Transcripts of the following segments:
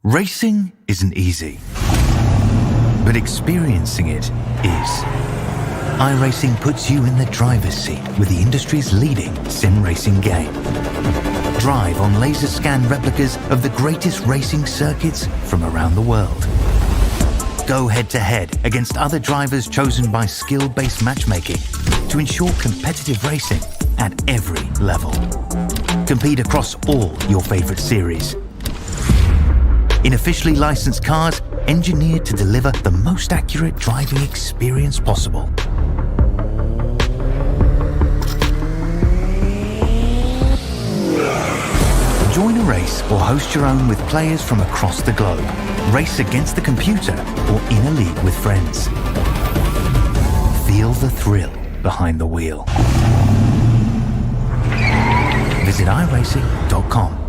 Racing isn't easy, but experiencing it is. Iracing puts you in the driver's seat with the industry's leading sim racing game. Drive on laser scan replicas of the greatest racing circuits from around the world. Go head-to-head against other drivers chosen by skill-based matchmaking to ensure competitive racing at every level. Compete across all your favorite series. In officially licensed cars, engineered to deliver the most accurate driving experience possible. Join a race or host your own with players from across the globe. Race against the computer or in a league with friends. Feel the thrill behind the wheel. Visit iracing.com.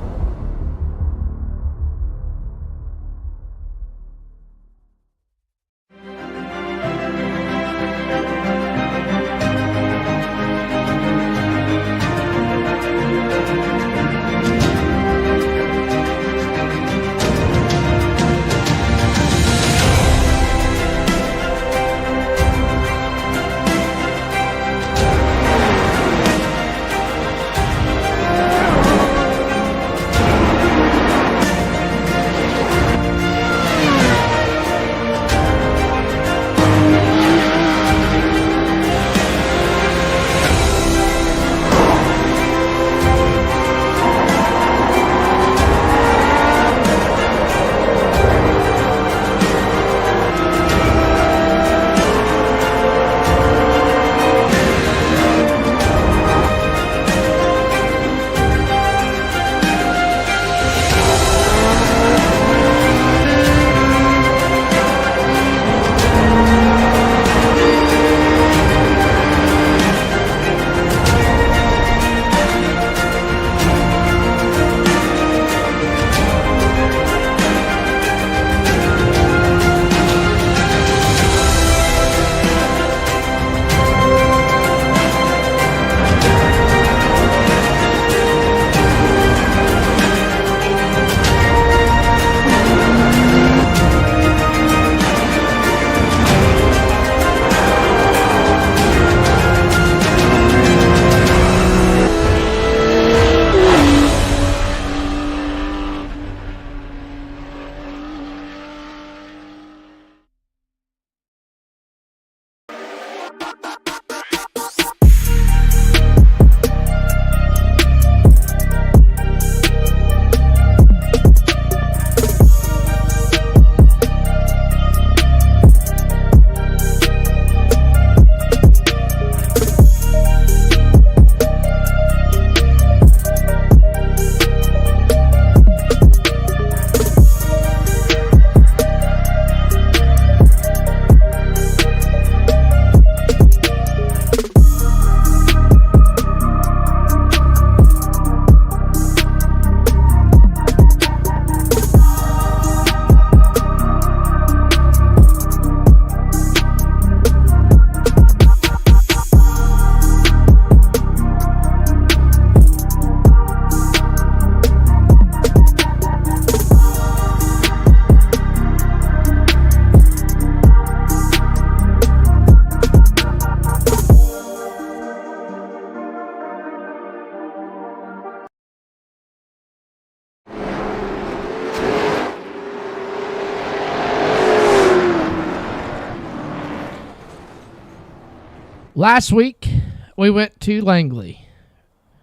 Last week, we went to Langley.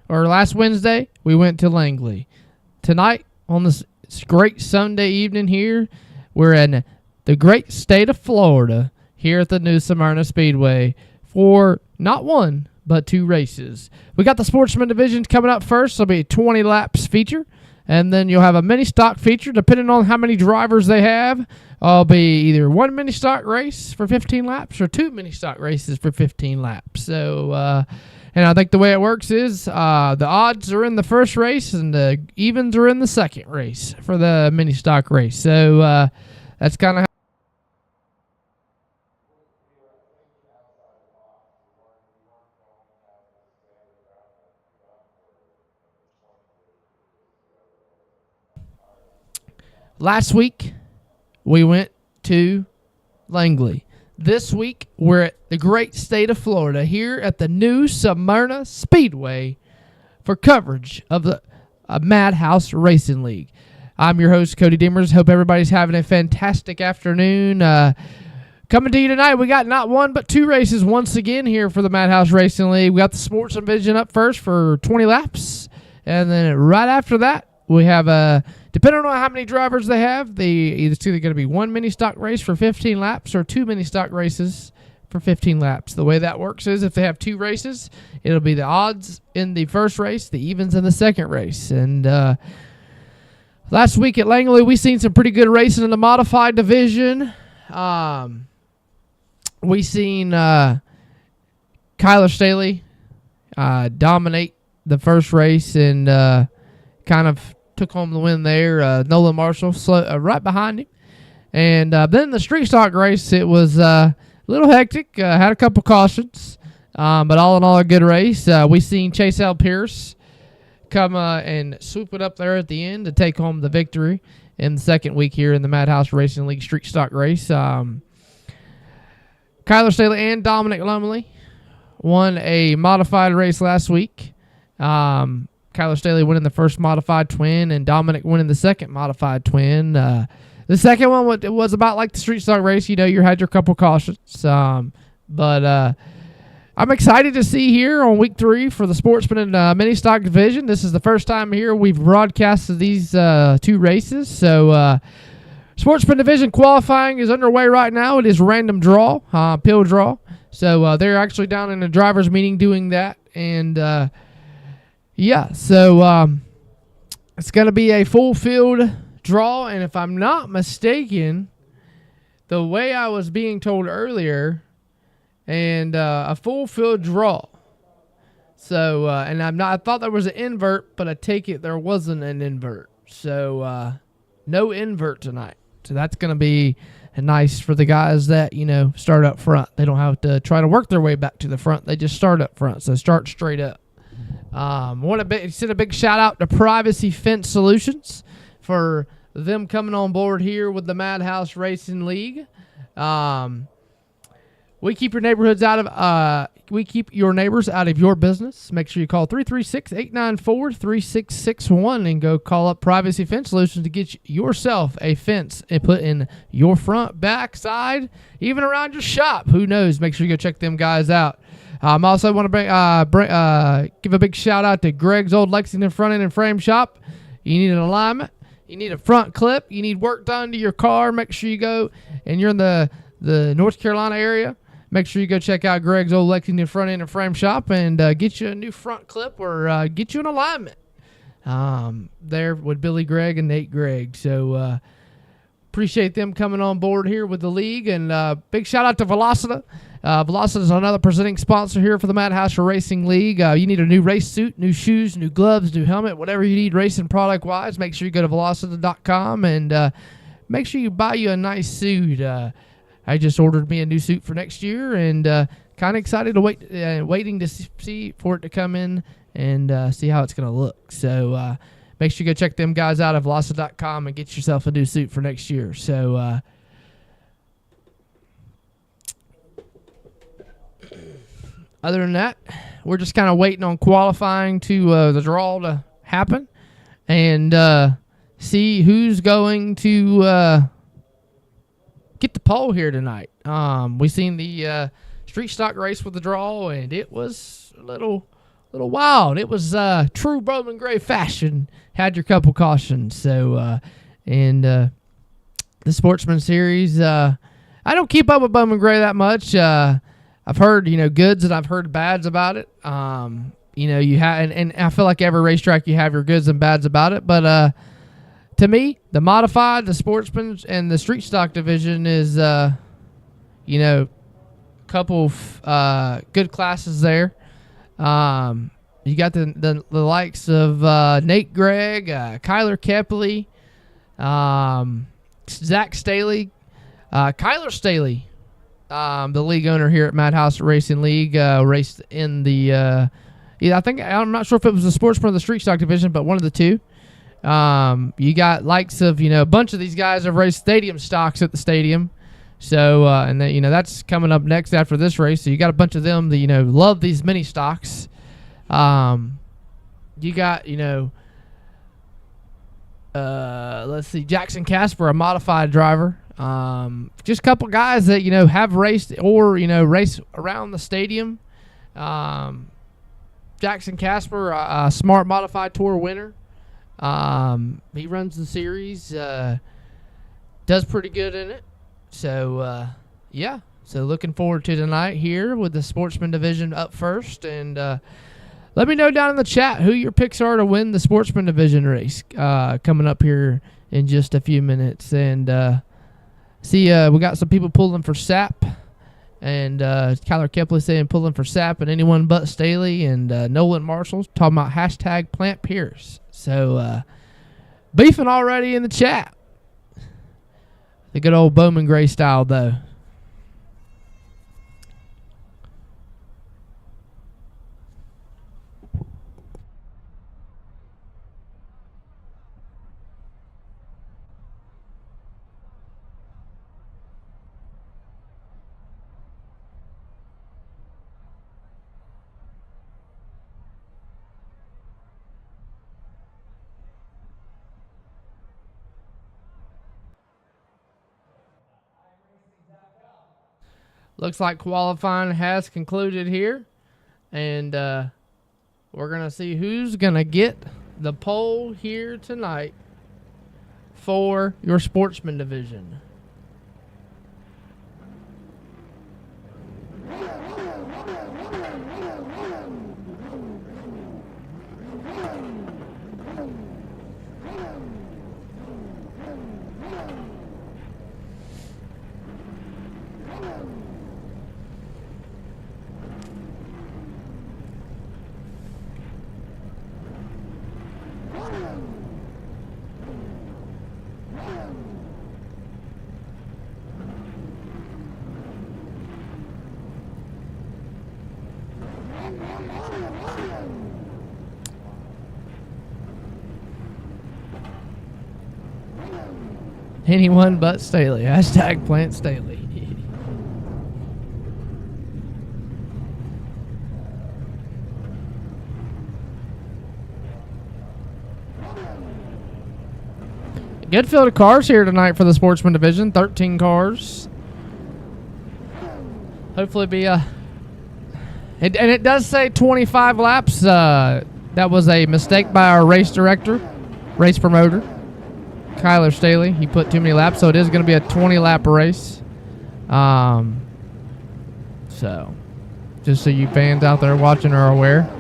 Or last Wednesday, we went to Langley. Tonight, on this great Sunday evening here, we're in the great state of Florida here at the New Smyrna Speedway for not one, but two races. We got the Sportsman division coming up first. It'll be a 20 laps feature. And then you'll have a mini stock feature, depending on how many drivers they have. It'll be either one mini stock race for 15 laps or two mini stock races for 15 laps. So, and I think the way it works is the odds are in the first race and the evens are in the second race for the mini stock race. So that's kind of how. Last week, we went to Langley. This week, we're at the great state of Florida here at the new Smyrna Speedway for coverage of the Madhouse Racing League. I'm your host, Cody Demers. Hope everybody's having a fantastic afternoon. Coming to you tonight, we got not one but two races once again here for the Madhouse Racing League. We got the Sportsman division up first for 20 laps. And then right after that, we have, depending on how many drivers they have, it's either going to be one mini stock race for 15 laps or two mini stock races for 15 laps. The way that works is if they have two races, it'll be the odds in the first race, the evens in the second race. And last week at Langley, we seen some pretty good racing in the modified division. We seen Kyler Staley dominate the first race and kind of took home the win there. Nolan Marshall right behind him. And then the street stock race, it was a little hectic. Had a couple cautions, but all in all, a good race. We seen Chase L. Pierce come and swoop it up there at the end to take home the victory in the second week here in the Madhouse Racing League street stock race. Kyler Staley and Dominic Lumley won a modified race last week. Kyler Staley winning the first modified twin and Dominic winning the second modified twin. The second one was about like the street stock race. You know, you had your couple cautions. But I'm excited to see here on week 3 for the Sportsman and mini stock division. This is the first time here we've broadcasted these two races. So Sportsman division qualifying is underway right now. It is random draw, pill draw. So they're actually down in the driver's meeting doing that. And yeah, so it's going to be a full field draw. And if I'm not mistaken, the way I was being told earlier, and a full field draw. So, and I thought there was an invert, but I take it there wasn't an invert. So, no invert tonight. So that's going to be nice for the guys that, you know, start up front. They don't have to try to work their way back to the front. They just start up front. So start straight up. Want to send a big shout out to Privacy Fence Solutions for them coming on board here with the Madhouse Racing League. We keep your neighbors out of your business. Make sure you call 336-894-3661 and go call up Privacy Fence Solutions to get yourself a fence and put in your front, back, side, even around your shop. Who knows? Make sure you go check them guys out. I also want to give a big shout out to Greg's Old Lexington Front End and Frame Shop. You need an alignment. You need a front clip. You need work done to your car. Make sure you go, and you're in the North Carolina area. Make sure you go check out Greg's Old Lexington Front End and Frame Shop and get you a new front clip or get you an alignment there with Billy Gregg and Nate Gregg. So appreciate them coming on board here with the league. And big shout out to Velocita. Velocita is another presenting sponsor here for the Madhouse Racing League. You need a new race suit, new shoes, new gloves, new helmet, whatever you need racing product-wise. Make sure you go to velocita.com and make sure you buy you a nice suit. I just ordered me a new suit for next year and kind of excited to waiting to see for it to come in and see how it's going to look. So make sure you go check them guys out at velocita.com and get yourself a new suit for next year. So other than that, we're just kind of waiting on qualifying to the draw to happen and see who's going to get the pole here tonight. We seen the street stock race with the draw, and it was a little wild. It was true Bowman Gray fashion. Had your couple cautions. So and the Sportsman Series, I don't keep up with Bowman Gray that much. I've heard goods and I've heard bads about it. You have, and I feel like every racetrack you have your goods and bads about it, but to me, the modified, the Sportsman, and the street stock division is, couple good classes there. You got the likes of Nate Gregg, Kyler Kepley, Zach Staley, Kyler Staley, the league owner here at Madhouse Racing League, raced in the I'm not sure if it was the Sportsman or the street stock division, but one of the two. You got likes of, a bunch of these guys have raced stadium stocks at the stadium. So, and then, that's coming up next after this race. So you got a bunch of them that, love these mini stocks. You got, let's see, Jackson Casper, a modified driver. Just a couple guys that, have raced or, race around the stadium. Jackson Casper, a smart modified tour winner. He runs the series, does pretty good in it. So, yeah. So looking forward to tonight here with the Sportsman division up first. And let me know down in the chat who your picks are to win the Sportsman division race coming up here in just a few minutes. And see, we got some people pulling for SAP. And Kyler Kepley saying pulling for SAP and anyone but Staley. And Nolan Marshall talking about hashtag Plant Pierce. So beefing already in the chat. The good old Bowman Gray style, though. Looks like qualifying has concluded here. And we're going to see who's going to get the pole here tonight for your Sportsman division. Anyone but Staley. Hashtag Plant Staley. Good field of cars here tonight for the Sportsman division. 13 cars. Hopefully be a... And it does say 25 laps. That was a mistake by our race director, race promoter, Kyler Staley. He put too many laps, so it is going to be a 20-lap race. So, just so you fans out there watching are aware.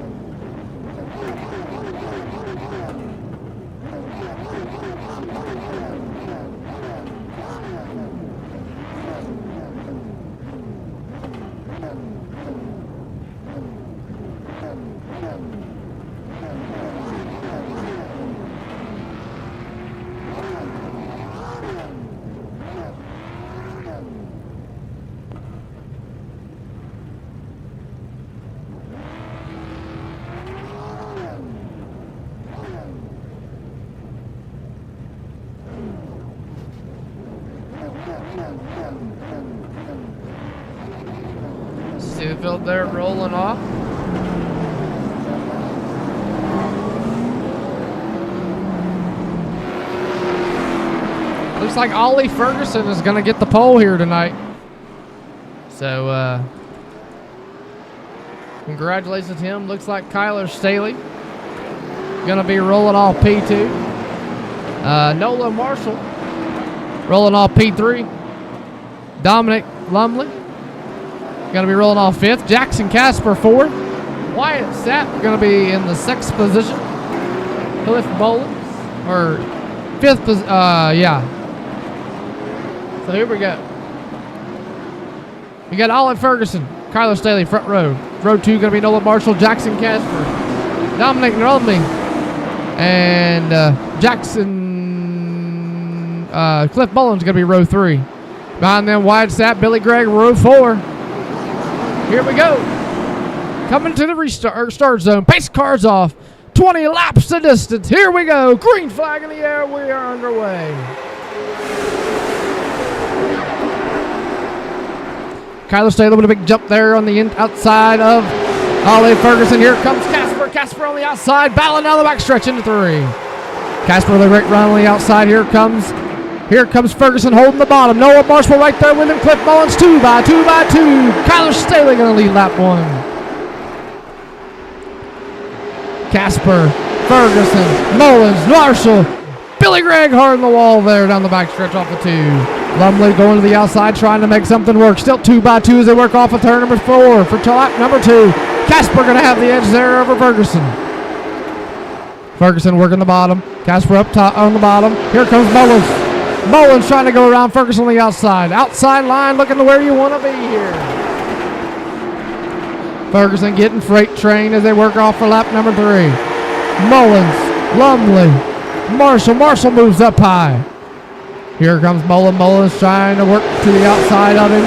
See the field there rolling off. Looks like Ollie Ferguson is going to get the pole here tonight. So, congratulations to him. Looks like Kyler Staley going to be rolling off P2. Nolan Marshall rolling off P3. Dominic Lumley going to be rolling off 5th. Jackson Casper 4th. Wyatt Sapp going to be in the 6th position. Cliff Mullins, or 5th, yeah. So here we go. We got Ollie Ferguson, Kyler Staley, front row. Row 2 going to be Nolan Marshall, Jackson Casper, Dominic Lumley, and Cliff Mullins going to be row 3. Behind them, Wyatt Sapp, Billy Gregg, row 4. Here we go. Coming to the start zone. Pace cars off. 20 laps the distance. Here we go. Green flag in the air. We are underway. Kyler Staley with a big jump there on the outside of Ollie Ferguson. Here comes Casper. Casper on the outside, battling down the backstretch into 3. Casper with a great run on the outside. Here comes Ferguson holding the bottom. Noah Marshall right there with him. Cliff Mullins 2 by 2 by 2. Kyler Staley going to lead lap 1. Casper, Ferguson, Mullins, Marshall, Billy Gregg hard on the wall there down the backstretch off of 2. Lumley going to the outside trying to make something work. Still 2 by 2 as they work off of turn number 4 for lap number 2. Casper going to have the edge there over Ferguson. Ferguson working the bottom. Casper up top on the bottom. Here comes Mullins. Mullins trying to go around Ferguson on the outside. Outside line looking to where you want to be here. Ferguson getting freight train as they work off for lap number 3. Mullins, Lumley, Marshall. Marshall moves up high. Here comes Mullins. Mullins trying to work to the outside of him.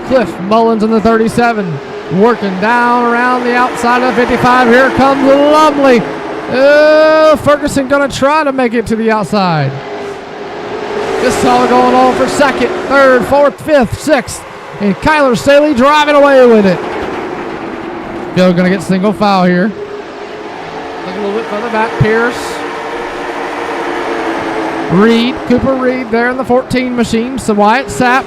Cliff Mullins in the 37. Working down around the outside of 55. Here comes Lumley. Ferguson going to try to make it to the outside. This all going on for 2nd, 3rd, 4th, 5th, 6th. And Kyler Staley driving away with it. Still going to get single foul here. Look a little bit further back. Pierce. Reed. Cooper Reed there in the 14 machine. So Wyatt Sapp.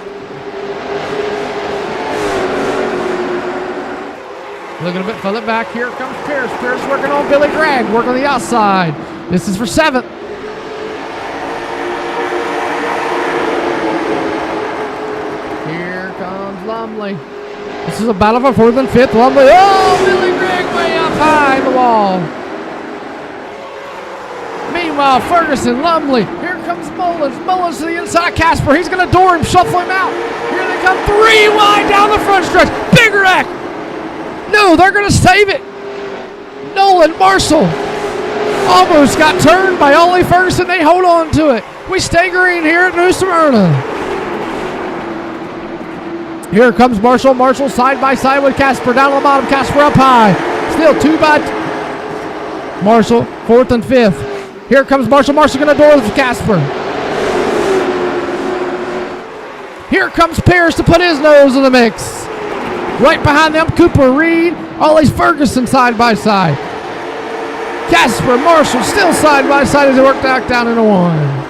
Looking a bit further back. Here comes Pierce. Pierce working on Billy Gregg. Working on the outside. This is for 7th. Lumley. This is a battle for 4th and 5th. Lumley. Oh, Billy Gregg way up high in the wall. Meanwhile, Ferguson, Lumley. Here comes Mullins. Mullins to the inside. Casper. He's going to door him, shuffle him out. Here they come. 3 wide down the front stretch. Big wreck. No, they're going to save it. Nolan Marshall almost got turned by Ollie Ferguson. They hold on to it. We stay green here at New Smyrna. Here comes Marshall. Marshall side by side with Casper. Down on the bottom. Casper up high. Still 2 by 2. Marshall, 4th and 5th. Here comes Marshall. Marshall going to door with Casper. Here comes Pierce to put his nose in the mix. Right behind them, Cooper Reed. Ollie Ferguson side by side. Casper, Marshall still side by side as they work back down into 1.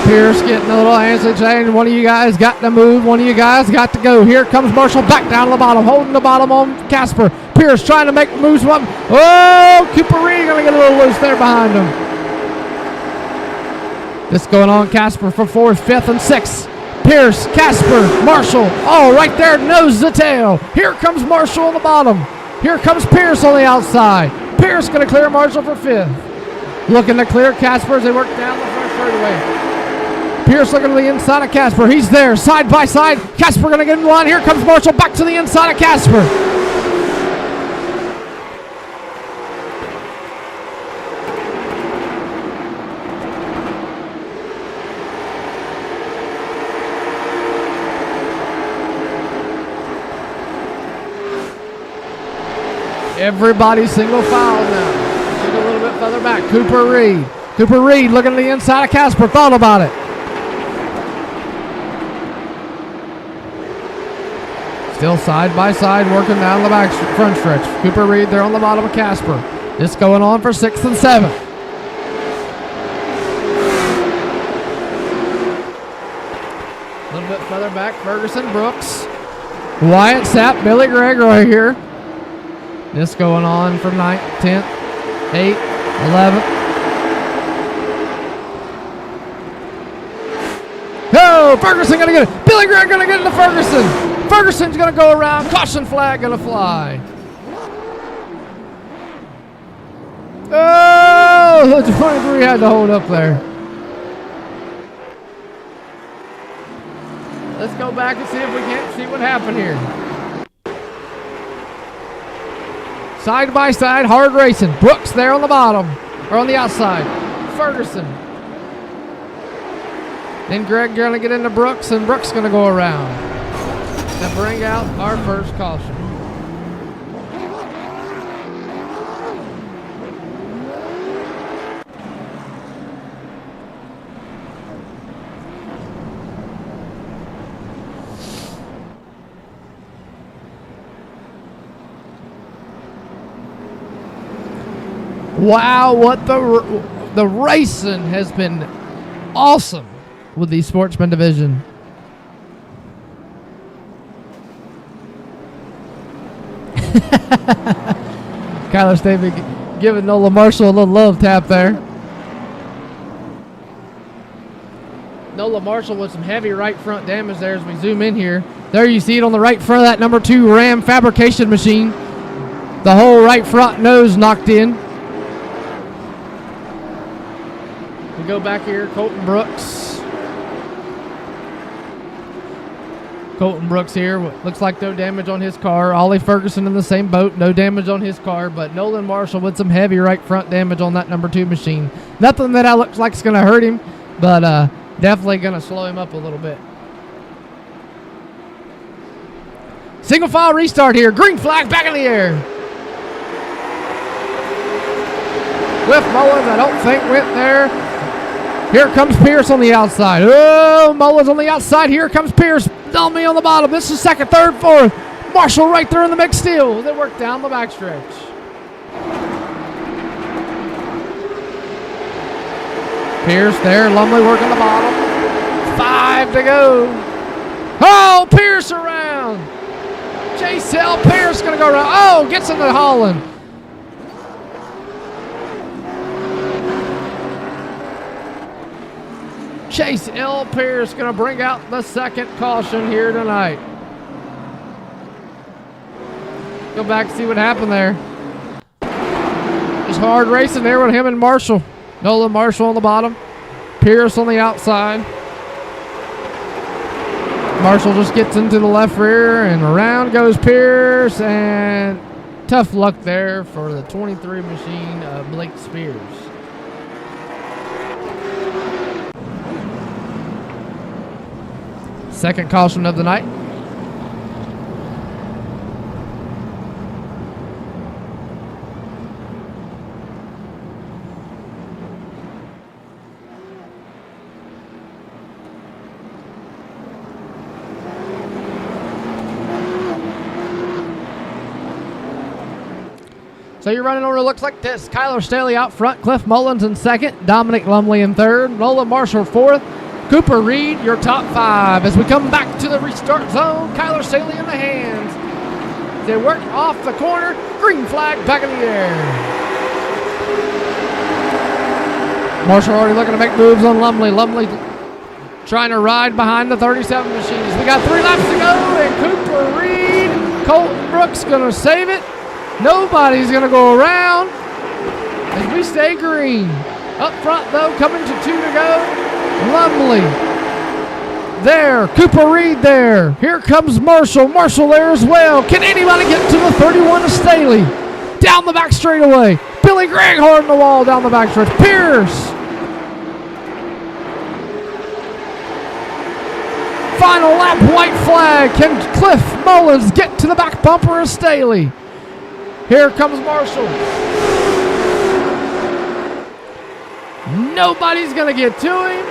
Pierce getting a little answer saying, one of you guys got to move, one of you guys got to go. Here comes Marshall back down to the bottom, holding the bottom on Casper. Pierce trying to make moves. Oh, Cooper Reed going to get a little loose there behind him. This going on Casper for 4th, 5th, and 6th. Pierce, Casper, Marshall, all right there, nose to tail. Here comes Marshall on the bottom. Here comes Pierce on the outside. Pierce going to clear Marshall for 5th. Looking to clear Casper as they work down the front straightaway. Pierce looking to the inside of Casper. He's there, side by side. Casper going to get in line. Here comes Marshall back to the inside of Casper. Everybody single foul now. Look a little bit further back. Cooper Reed. Cooper Reed looking to the inside of Casper. Thought about it. Still side by side working down the back front stretch. Cooper Reed there on the bottom of Casper. This going on for 6th and 7th. A little bit further back, Ferguson, Brooks, Wyatt Sapp, Billy Gregg right here. This going on from 9th, 10th, 8th, 11th. Oh, Ferguson going to get it. Billy Gregg going to get into Ferguson. Ferguson's going to go around. Caution flag going to fly. Oh, the 23 had to hold up there. Let's go back and see if we can't see what happened here. Side by side, hard racing. Brooks there on the bottom, or on the outside. Ferguson. Then Greg going to get into Brooks, and Brooks going to go around and bring out our first caution. Wow, what the racing has been awesome with the Sportsman division. Kyler Stavey giving Nola Marshall a little love tap there. Nola Marshall with some heavy right front damage there as we zoom in here. There you see it on the right front of that number 2 Ram fabrication machine. The whole right front nose knocked in. We go back here, Colton Brooks. Colton Brooks here. Looks like no damage on his car. Ollie Ferguson in the same boat. No damage on his car, but Nolan Marshall with some heavy right front damage on that number 2 machine. Nothing that looks like it's going to hurt him, but definitely going to slow him up a little bit. Single file restart here. Green flag back in the air. Cliff Mullins, I don't think went there. Here comes Pierce on the outside. Oh, Mullins on the outside. Here comes Pierce. Dummy on the bottom. This is second, third, fourth. Marshall right there in the mix still. They work down the backstretch. Pierce there. Lumley working the bottom. 5 to go. Oh, Pierce around. Chase L. Pierce going to go around. Oh, gets into Holland. Chase L. Pierce going to bring out the second caution here tonight. Go back and see what happened there. Just hard racing there with him and Marshall. Nolan Marshall on the bottom. Pierce on the outside. Marshall just gets into the left rear and around goes Pierce, and tough luck there for the 23 machine, Blake Spears. Second caution of the night. So your running order looks like this. Kyler Staley out front, Cliff Mullins in second, Dominic Lumley in third, Nolan Marshall fourth, Cooper Reed, your top 5. As we come back to the restart zone, Kyler Staley in the hands. They work off the corner. Green flag back in the air. Marshall already looking to make moves on Lumley. Lumley trying to ride behind the 37 machines. We got 3 laps to go, and Cooper Reed, Colton Brooks going to save it. Nobody's going to go around as we stay green. Up front, though, coming to 2 to go. Lumley there. Cooper Reed there. Here comes Marshall. Marshall there as well. Can anybody get to the 31 of Staley? Down the back straightaway. Billy Gregg hard on the wall down the back stretch. Pierce. Final lap, white flag. Can Cliff Mullins get to the back bumper of Staley? Here comes Marshall. Nobody's going to get to him.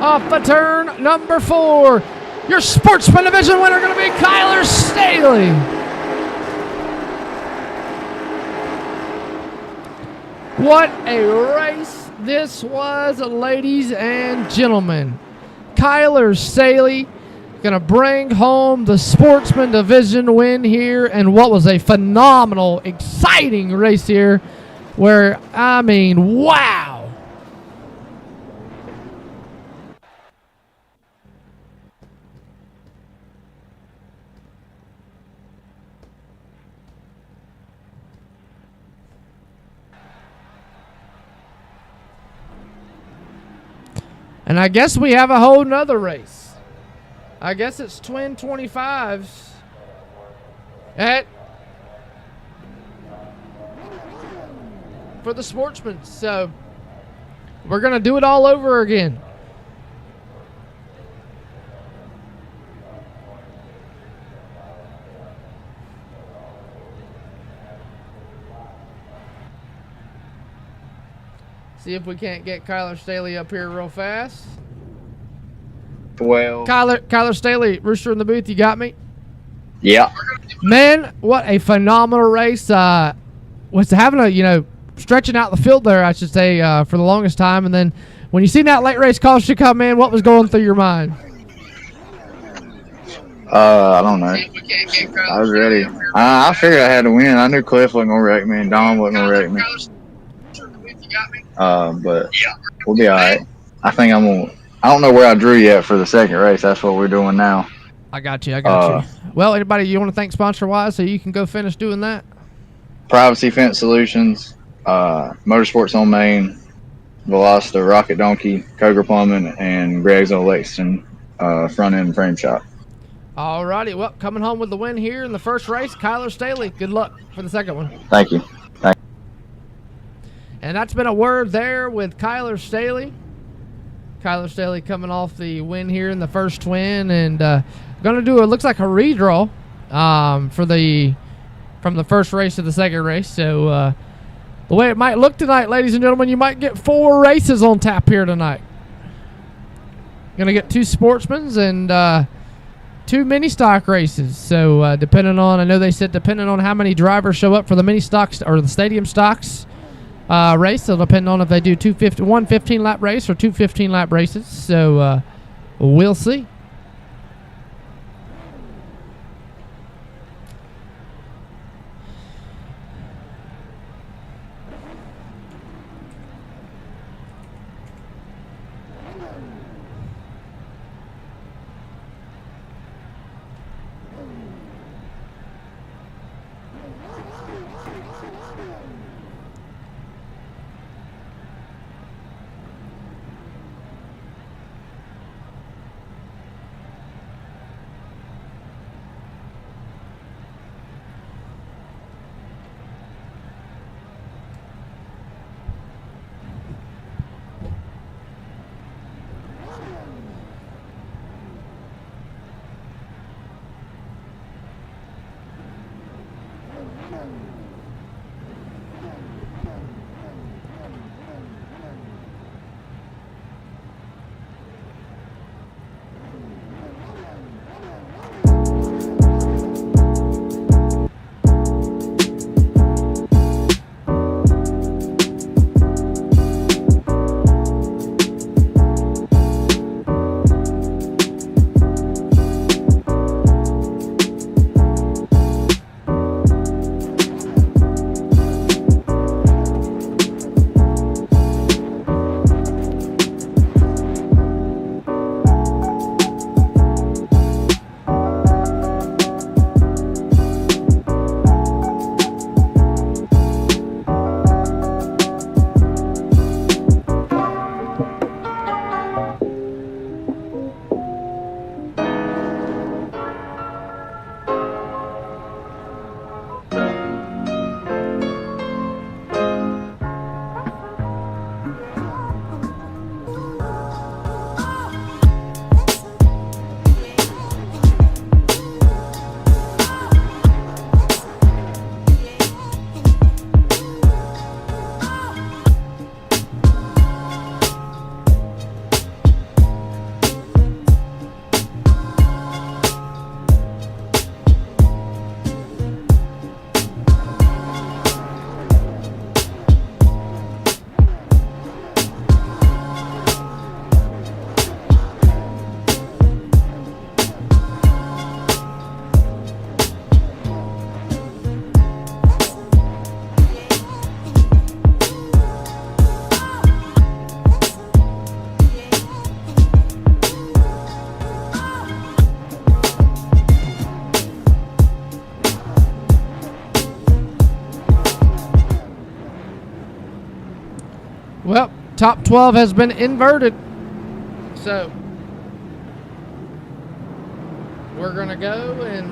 Off the turn, number 4. Your Sportsman Division winner going to be Kyler Staley. What a race this was, ladies and gentlemen. Kyler Staley going to bring home the Sportsman Division win here, and what was a phenomenal, exciting race here where, I mean, wow. And I guess we have a whole nother race. I guess it's twin 25s for the Sportsmen. So we're going to do it all over again. See if we can't get Kyler Staley up here real fast. 12. Kyler Staley, Rooster in the booth, you got me? Yeah. Man, what a phenomenal race. Was having stretching out the field there, I should say, for the longest time. And then when you seen that late race caution come in, what was going through your mind? I don't know. I was ready. I figured I had to win. I knew Cliff wasn't going to wreck me and Don wasn't going to wreck me. But we'll be all right. I think I don't know where I drew yet for the second race. That's what we're doing now. I got you. Well, anybody you want to thank sponsor-wise so you can go finish doing that? Privacy Fence Solutions, Motorsports on Main, Velocita, Rocket Donkey, Coger Plumbing, and Greg's Old Lexington front end frame shop. All righty. Well, coming home with the win here in the first race, Kyler Staley. Good luck for the second one. Thank you. And that's been a word there with Kyler Staley. Kyler Staley coming off the win here in the first twin, and going to do looks like a redraw from the first race to the second race. So the way it might look tonight, ladies and gentlemen, you might get 4 races on tap here tonight. Going to get 2 Sportsmans and 2 mini stock races. So I know they said depending on how many drivers show up for the mini stocks or the stadium stocks race, it'll depend on if they do one 15-lap race or 2 15-lap races. So we'll see. Well, top 12 has been inverted. So we're going to go and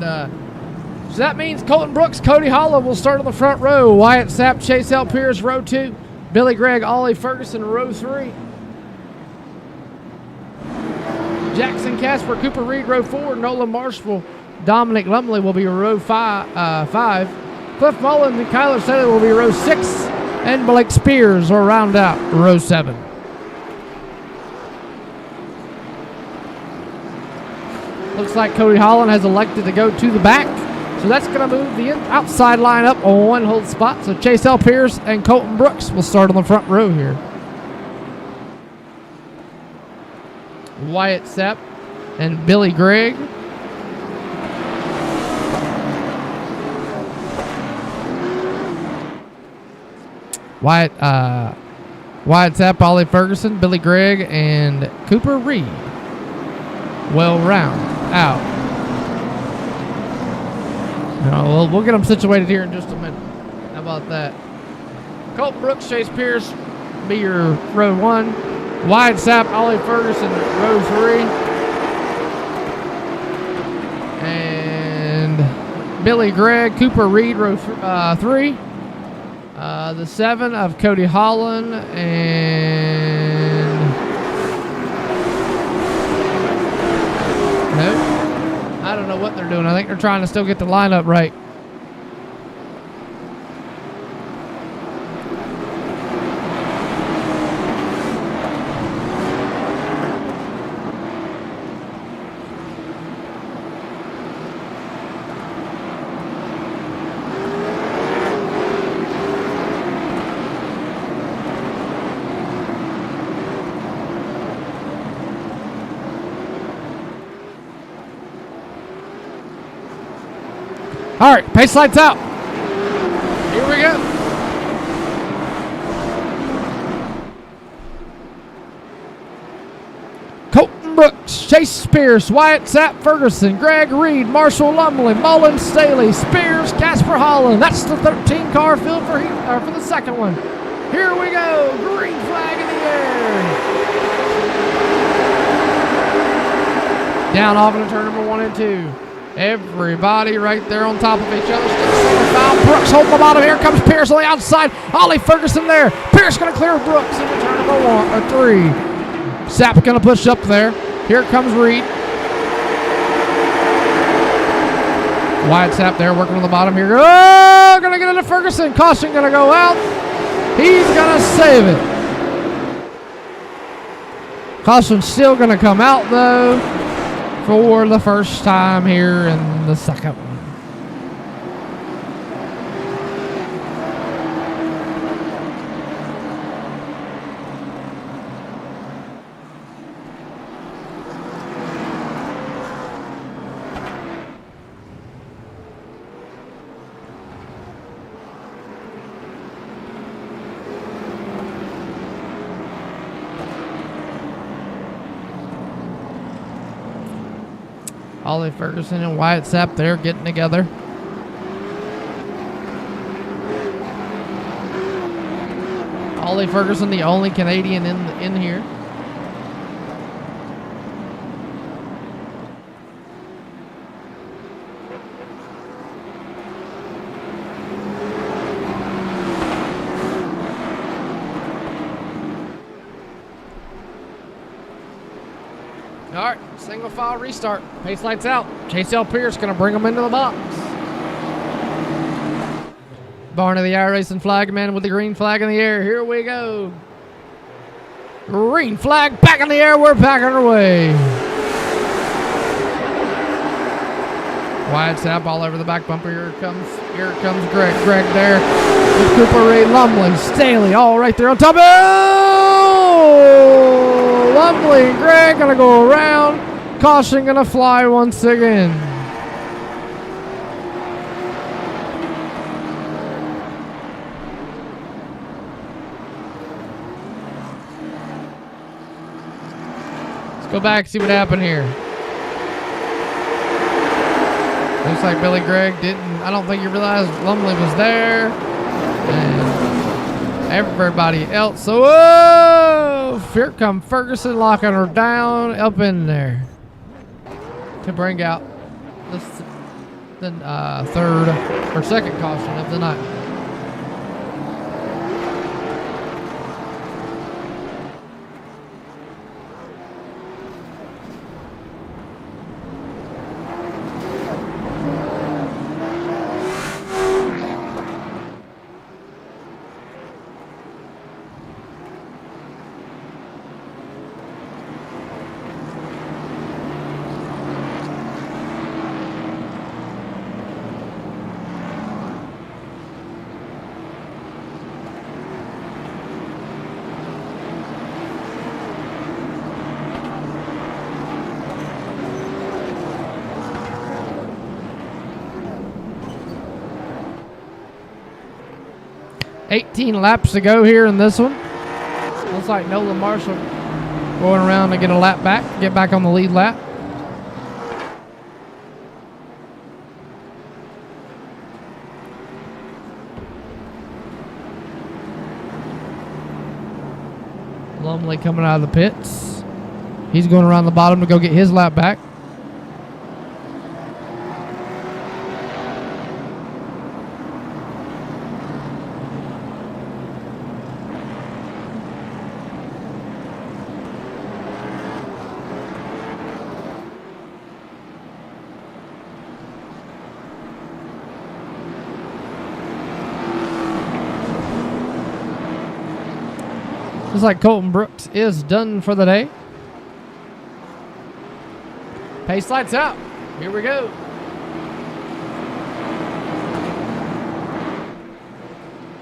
so that means Colton Brooks, Cody Hollow will start on the front row. Wyatt Sapp, Chase L. Pierce, row 2. Billy Gregg, Ollie Ferguson, row 3. Jackson Casper, Cooper Reed, row 4. Nolan Marshall, Dominic Lumley will be row 5. Cliff Mullen and Kyler Staley will be row 6. and Blake Spears will round out row 7. Looks like Cody Holland has elected to go to the back. So that's going to move the outside line up on one hold spot. So Chase L. Pierce and Colton Brooks will start on the front row here. Wyatt Sepp and Billy Gregg. Wyatt Sepp, Ollie Ferguson, Billy Gregg, and Cooper Reed will round out. We'll get them situated here in just a minute. How about that? Colton Brooks, Chase Pierce be your row 1. Wyatt Sapp, Ollie Ferguson, row 3. And Billy Gregg, Cooper Reed, row 3. The 7 of Cody Holland and... Nope. I don't know what they're doing. I think they're trying to still get the lineup right. All right, pace lights out. Here we go. Colton Brooks, Chase Pierce, Wyatt Sapp, Ferguson, Greg Reed, Marshall Lumley, Mullen Staley, Spears, Casper Holland. That's the 13-car field for the second one. Here we go. Green flag in the air. Down off into turn number 1 and 2. Everybody right there on top of each other. Foul. Brooks holding the bottom. Here comes Pierce on the outside. Ollie Ferguson there. Pierce going to clear Brooks into turn number 3. Sapp going to push up there. Here comes Reed. Wyatt Sapp there working on the bottom here. Oh, going to get into Ferguson. Caution going to go out. He's going to save it. Caution still going to come out though. For the first time here in the second one. Ollie Ferguson and Wyatt Sapp there getting together. Ollie Ferguson, the only Canadian in here. All right, single file restart. Pace lights out. Chase L. Pierce going to bring them into the box. Barney the Iracing flagman with the green flag in the air. Here we go. Green flag back in the air. We're back underway. Wyatt Sapp all over the back bumper. Here it comes Greg. Greg there with Cooper Reed, Lumley, Staley, all right there on top. Oh! Lumley and Greg gonna go around. Caution gonna fly once again. Let's go back and see what happened here. Looks like Billy Gregg I don't think he realized Lumley was there. And everybody else. So, whoa! Here come Ferguson locking her down up in there to bring out the third or second caution of the night. 18 laps to go here in this one. Looks like Nolan Marshall going around to get a lap back, get back on the lead lap. Lumley coming out of the pits. He's going around the bottom to go get his lap back. Looks like Colton Brooks is done for the day. Pace lights out. Here we go.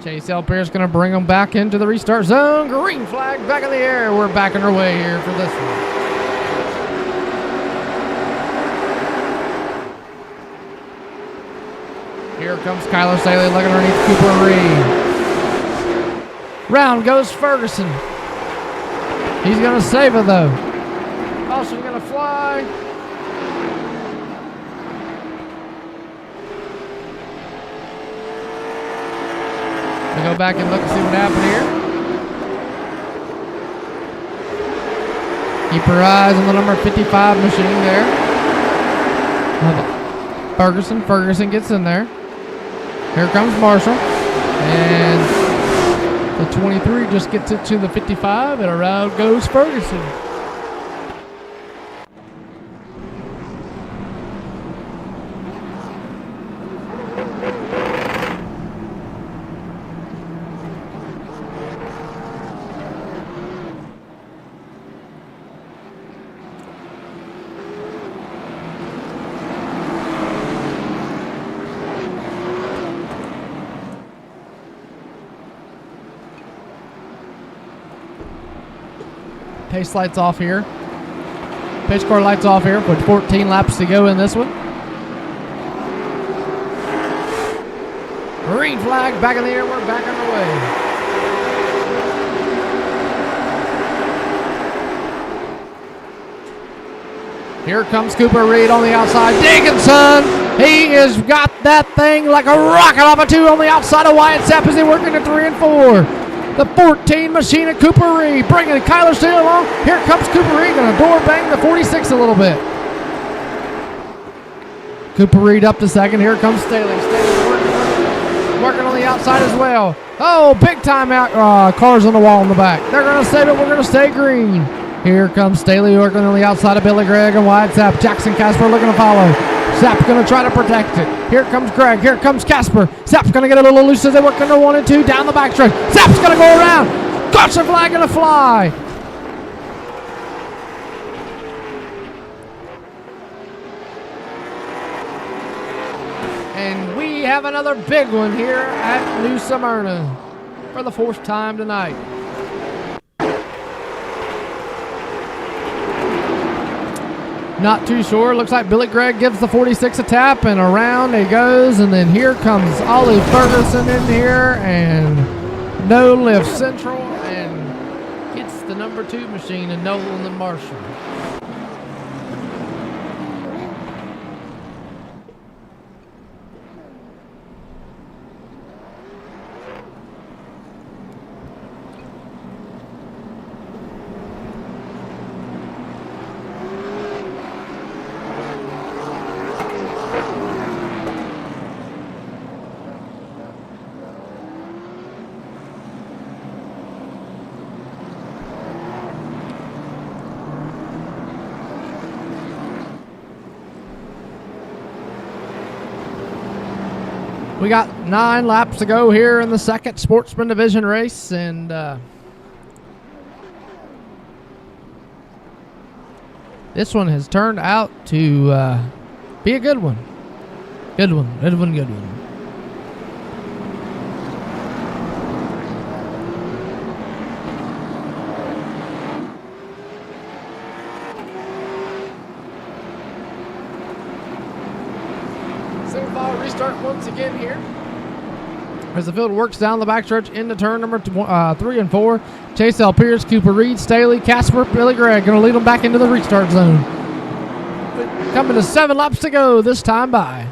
Chase Elpierre's going to bring them back into the restart zone. Green flag back in the air. We're back on our way here for this one. Here comes Kyler Staley looking underneath Cooper Reed. Round goes Ferguson. He's going to save it, though. Also going to fly. We go back and look and see what happened here. Keep your eyes on the number 55 machine there. Ferguson. Ferguson gets in there. Here comes Marshall. And the 23 just gets it to the 55, and around goes Ferguson. Pace lights off here. Pace car lights off here with 14 laps to go in this one. Green flag back in the air. We're back on the way. Here comes Cooper Reed on the outside. Dickinson, he has got that thing like a rocket off a 2 on the outside of Wyatt Sapp as they work into 3 and 4. The 14 machine at Cooper Reed, bringing Kyler Staley along. Here comes Cooper Reed, going to door bang the 46 a little bit. Cooper Reed up to second. Here comes Staley. Staley working on the outside as well. Oh, big time out. Cars on the wall in the back. They're going to save it. We're going to stay green. Here comes Staley working on the outside of Billy Gregg and Wyatt Sapp. Jackson Casper looking to follow. Sapp's going to try to protect it. Here comes Gregg. Here comes Casper. Sapp's going to get a little loose as they work under 1 and 2 down the backstretch. Sapp's going to go around. Caution flag going to fly. And we have another big one here at New Smyrna for the 4th time tonight. Not too sure. Looks like Billy Gregg gives the 46 a tap, and around he goes. And then here comes Ollie Ferguson in here, and no lift central, and gets the number 2 machine and Nolan and Marshall. We got 9 laps to go here in the second Sportsman Division race, and this one has turned out to be a good one. Good one. Restart once again here. As the field works down the backstretch into turn number 3 and 4, Chase L. Pierce, Cooper Reed, Staley, Casper, Billy Gregg going to lead them back into the restart zone. Coming to 7 laps to go this time by.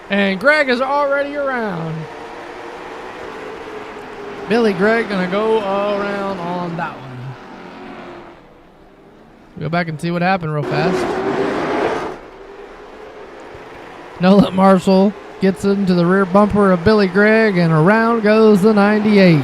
And Gregg is already around. Billy Gregg going to go around on that one. Go back and see what happened real fast. Nolan Marshall gets into the rear bumper of Billy Gregg, and around goes the 98.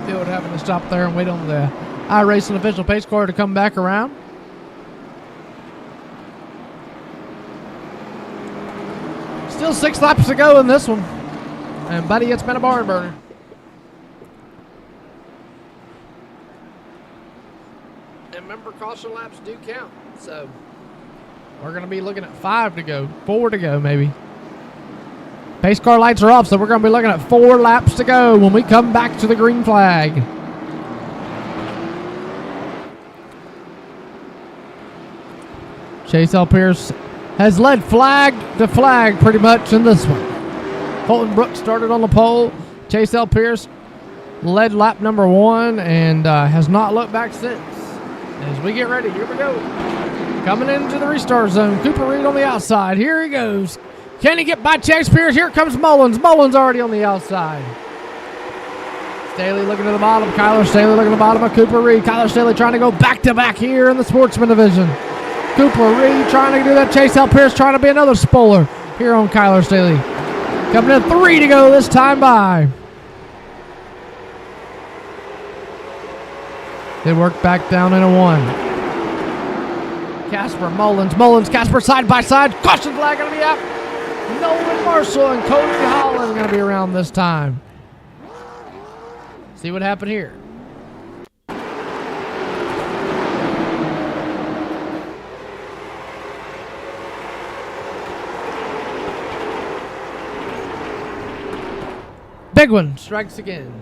Field having to stop there and wait on the iRacing official pace car to come back around. Still 6 laps to go in this one. And buddy, it's been a barn burner. And remember, caution laps do count. So we're going to be looking at 5 to go, 4 to go maybe. Pace car lights are off, so we're going to be looking at 4 laps to go when we come back to the green flag. Chase L. Pierce has led flag to flag pretty much in this one. Colton Brooks started on the pole. Chase L. Pierce led lap number 1 and has not looked back since. As we get ready, here we go. Coming into the restart zone, Cooper Reed on the outside. Here he goes. Can he get by Chase Pierce? Here comes Mullins. Mullins already on the outside. Staley looking to the bottom. Kyler Staley looking to the bottom of Cooper Reed. Kyler Staley trying to go back-to-back here in the Sportsman division. Cooper Reed trying to do that. Chase L. Pierce trying to be another spoiler here on Kyler Staley. Coming in 3 to go this time by. They work back down into 1. Casper, Mullins, Casper side by side. Caution flag going to be out. Nolan Marshall and Cody Holland going to be around this time. See what happened here. Big one strikes again.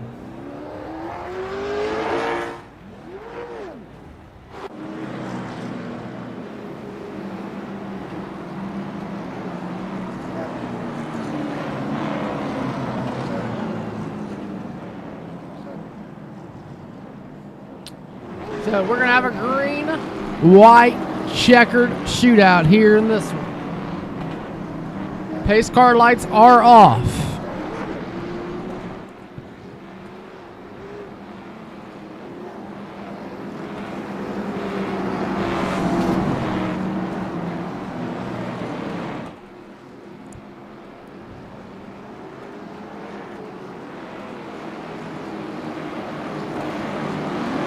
So we're going to have a green, white, checkered shootout here in this one. Pace car lights are off.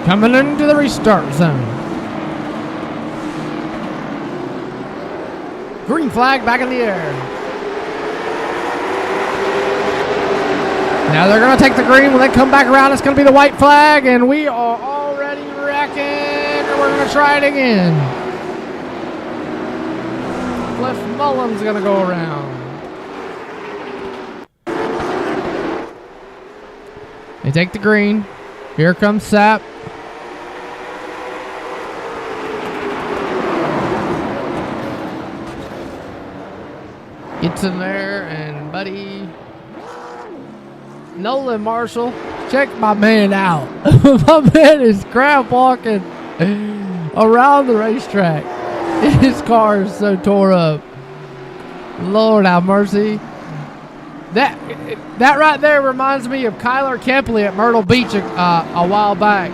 Coming into the restart zone. Green flag back in the air. Now they're going to take the green. When they come back around, it's going to be the white flag, and we are already wrecking. And we're going to try it again. Cliff Mullins going to go around. They take the green. Here comes Sapp. Gets in there, and buddy Nolan Marshall, check my man out. My man is crab walking around the racetrack. His car is so tore up. Lord have mercy. That right there reminds me of Kyler Kempley at Myrtle Beach a while back.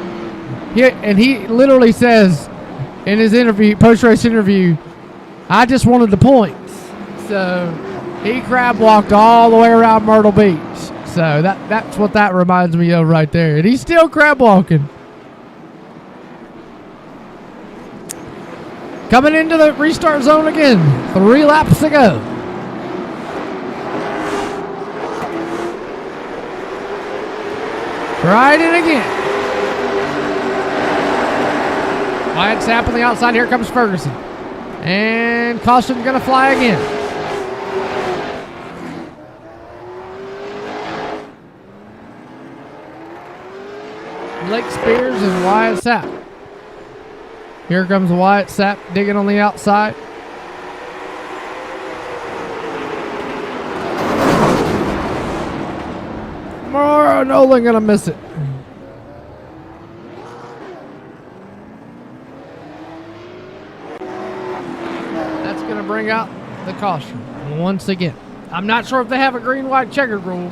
He literally says in his interview, post-race interview, I just wanted the points. So he crab walked all the way around Myrtle Beach. So that's what that reminds me of right there. And he's still crab walking. Coming into the restart zone again. 3 laps to go. Tried it again. Wyatt Sapp on the outside. Here comes Ferguson. And caution's going to fly again. Blake Spears and Wyatt Sapp. Here comes Wyatt Sapp digging on the outside. More Nolan gonna miss it. That's gonna bring out the caution once again. I'm not sure if they have a green-white checkered rule.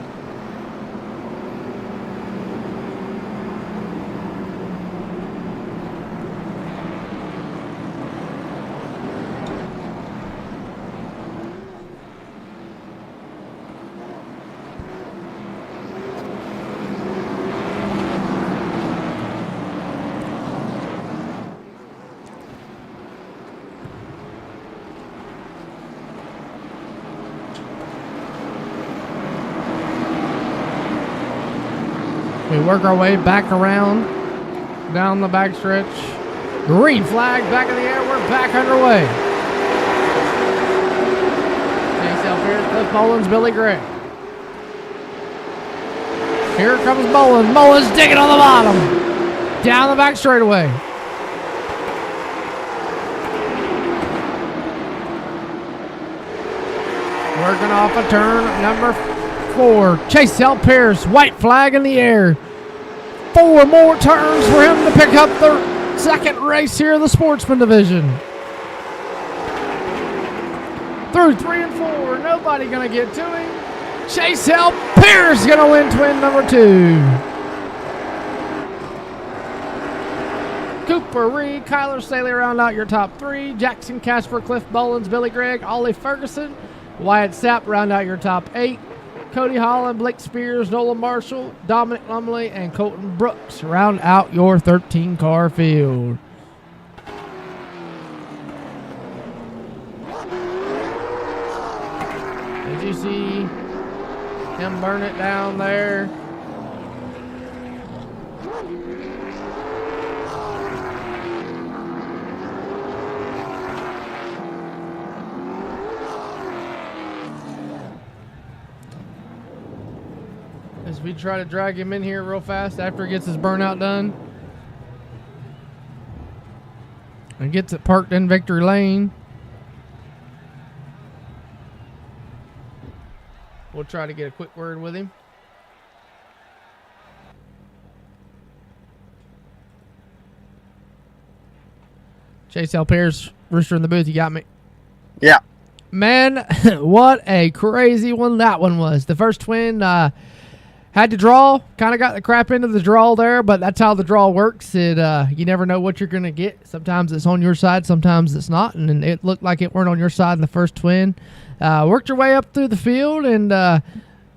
We work our way back around down the backstretch. Green flag back in the air. We're back underway. Chase Elpierce, Cliff Mullins, Billy Gray. Here comes Mullins. Mullins digging on the bottom. Down the back straightaway. Working off a turn number 4. Chase Elpierce, white flag in the air. 4 more turns for him to pick up the second race here in the Sportsman division. Through 3 and 4, nobody gonna get to him. Chase Elpierce gonna win twin number 2. Cooper Reed, Kyler Staley round out your top 3. Jackson Casper, Cliff Mullins, Billy Gregg, Ollie Ferguson, Wyatt Sapp round out your top 8. Cody Holland, Blake Spears, Nolan Marshall, Dominic Lumley, and Colton Brooks round out your 13-car field. Did you see him burn it down there? As we try to drag him in here real fast after he gets his burnout done. And gets it parked in Victory Lane. We'll try to get a quick word with him. Chase Elpierce, Rooster in the booth, you got me? Yeah. Man, what a crazy one that one was. The first twin had to draw, kind of got the crap into the draw there, but that's how the draw works. You never know what you're going to get. Sometimes it's on your side, sometimes it's not, and it looked like it weren't on your side in the first twin. Worked your way up through the field, and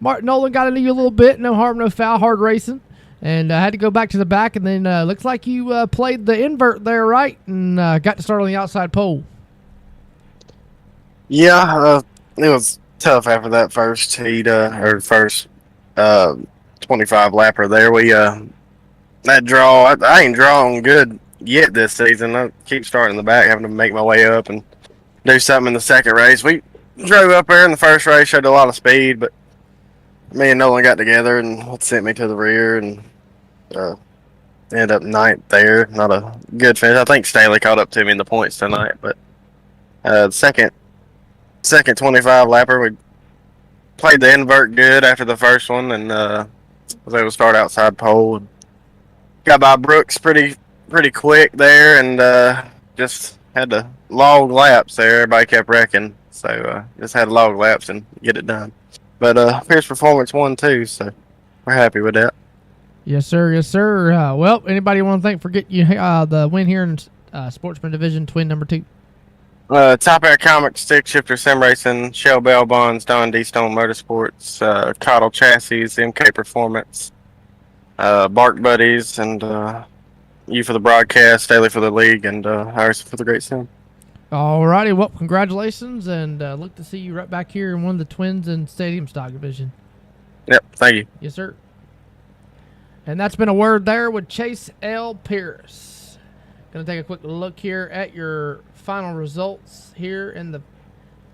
Martin Nolan got into you a little bit. No harm, no foul, hard racing. And had to go back to the back, and then looks like you played the invert there right and got to start on the outside pole. Yeah, it was tough after that first heat, or first 25 lapper there. We that draw, I ain't drawing good yet this season. I keep starting in the back, having to make my way up and do something in the second race. We drove up there in the first race, showed a lot of speed, but me and Nolan got together and it sent me to the rear and ended up ninth there. Not a good finish. I think Staley caught up to me in the points tonight, but second 25 lapper, we played the invert good after the first one and was able to start outside pole. Got by Brooks pretty quick there and just had to log laps there. Everybody kept wrecking, so just had to log laps and get it done. But Pierce Performance won too, so we're happy with that. Yes, sir. Yes, sir. Well, anybody want to thank for getting you the win here in Sportsman Division Twin number 2? Top Air Comics, Stick Shifter Sim Racing, Shell Bell Bonds, Don D Stone Motorsports, Cottle Chassis, MK Performance, Bark Buddies, and you for the broadcast, Staley for the league, and Harrison for the great sim. Alrighty, well, congratulations, and look to see you right back here in one of the Twins and Stadium Stock Division. Yep, thank you. Yes, sir. And that's been a word there with Chase L. Pierce. Going to take a quick look here at your final results here in the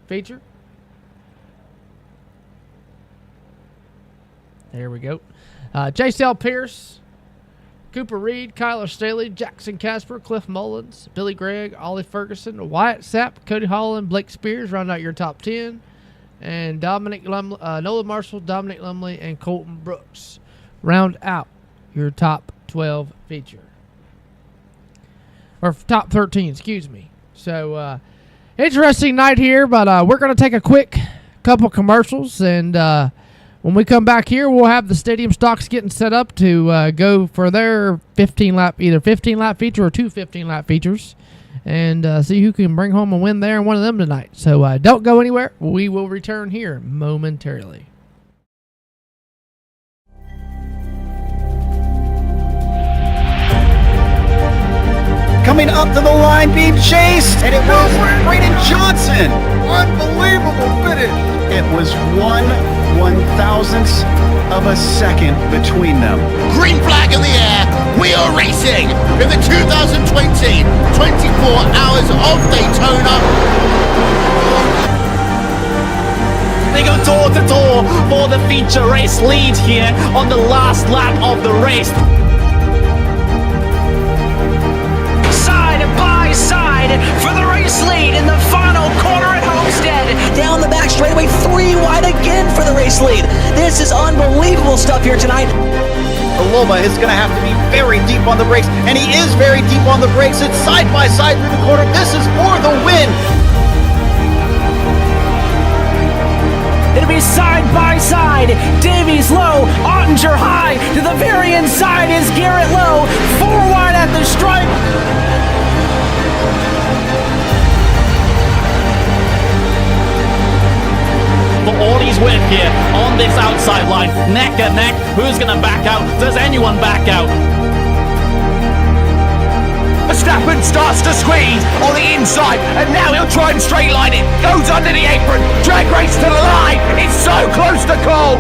feature. There we go. Chase L. Pierce, Cooper Reed, Kyler Staley, Jackson Casper, Cliff Mullins, Billy Gregg, Ollie Ferguson, Wyatt Sapp, Cody Holland, Blake Spears round out your top 10. And Nolan Marshall, Dominic Lumley, and Colton Brooks round out your top 12 feature. Or top 13, excuse me. So, interesting night here, but we're going to take a quick couple commercials, and when we come back here, we'll have the Stadium Stocks getting set up to go for their 15-lap, either 15-lap feature or two 15-lap features, and see who can bring home a win there in one of them tonight. So don't go anywhere. We will return here momentarily. Coming up to the line, being chased, and it was Braden Johnson. Unbelievable finish. It was 1/1000th of a second between them. Green flag in the air. We are racing in the 2020 24 Hours of Daytona. They go door to door for the feature race lead here on the last lap of the race. Side by side for the race lead in the final corner at Homestead. Down the back straightaway, 3 wide again for the race lead. This is unbelievable stuff here tonight. Aloma is going to have to be very deep on the brakes, and he is very deep on the brakes. It's side by side through the corner. This is for the win. It'll be side by side. Davies low, Ottinger high. To the very inside is Garrett Low. 4 wide at the stripe. For Audie's win here on this outside line. Neck and neck. Who's going to back out? Does anyone back out? Verstappen starts to squeeze on the inside, and now he'll try and straight line it. Goes under the apron. Drag race to the line. It's so close to call.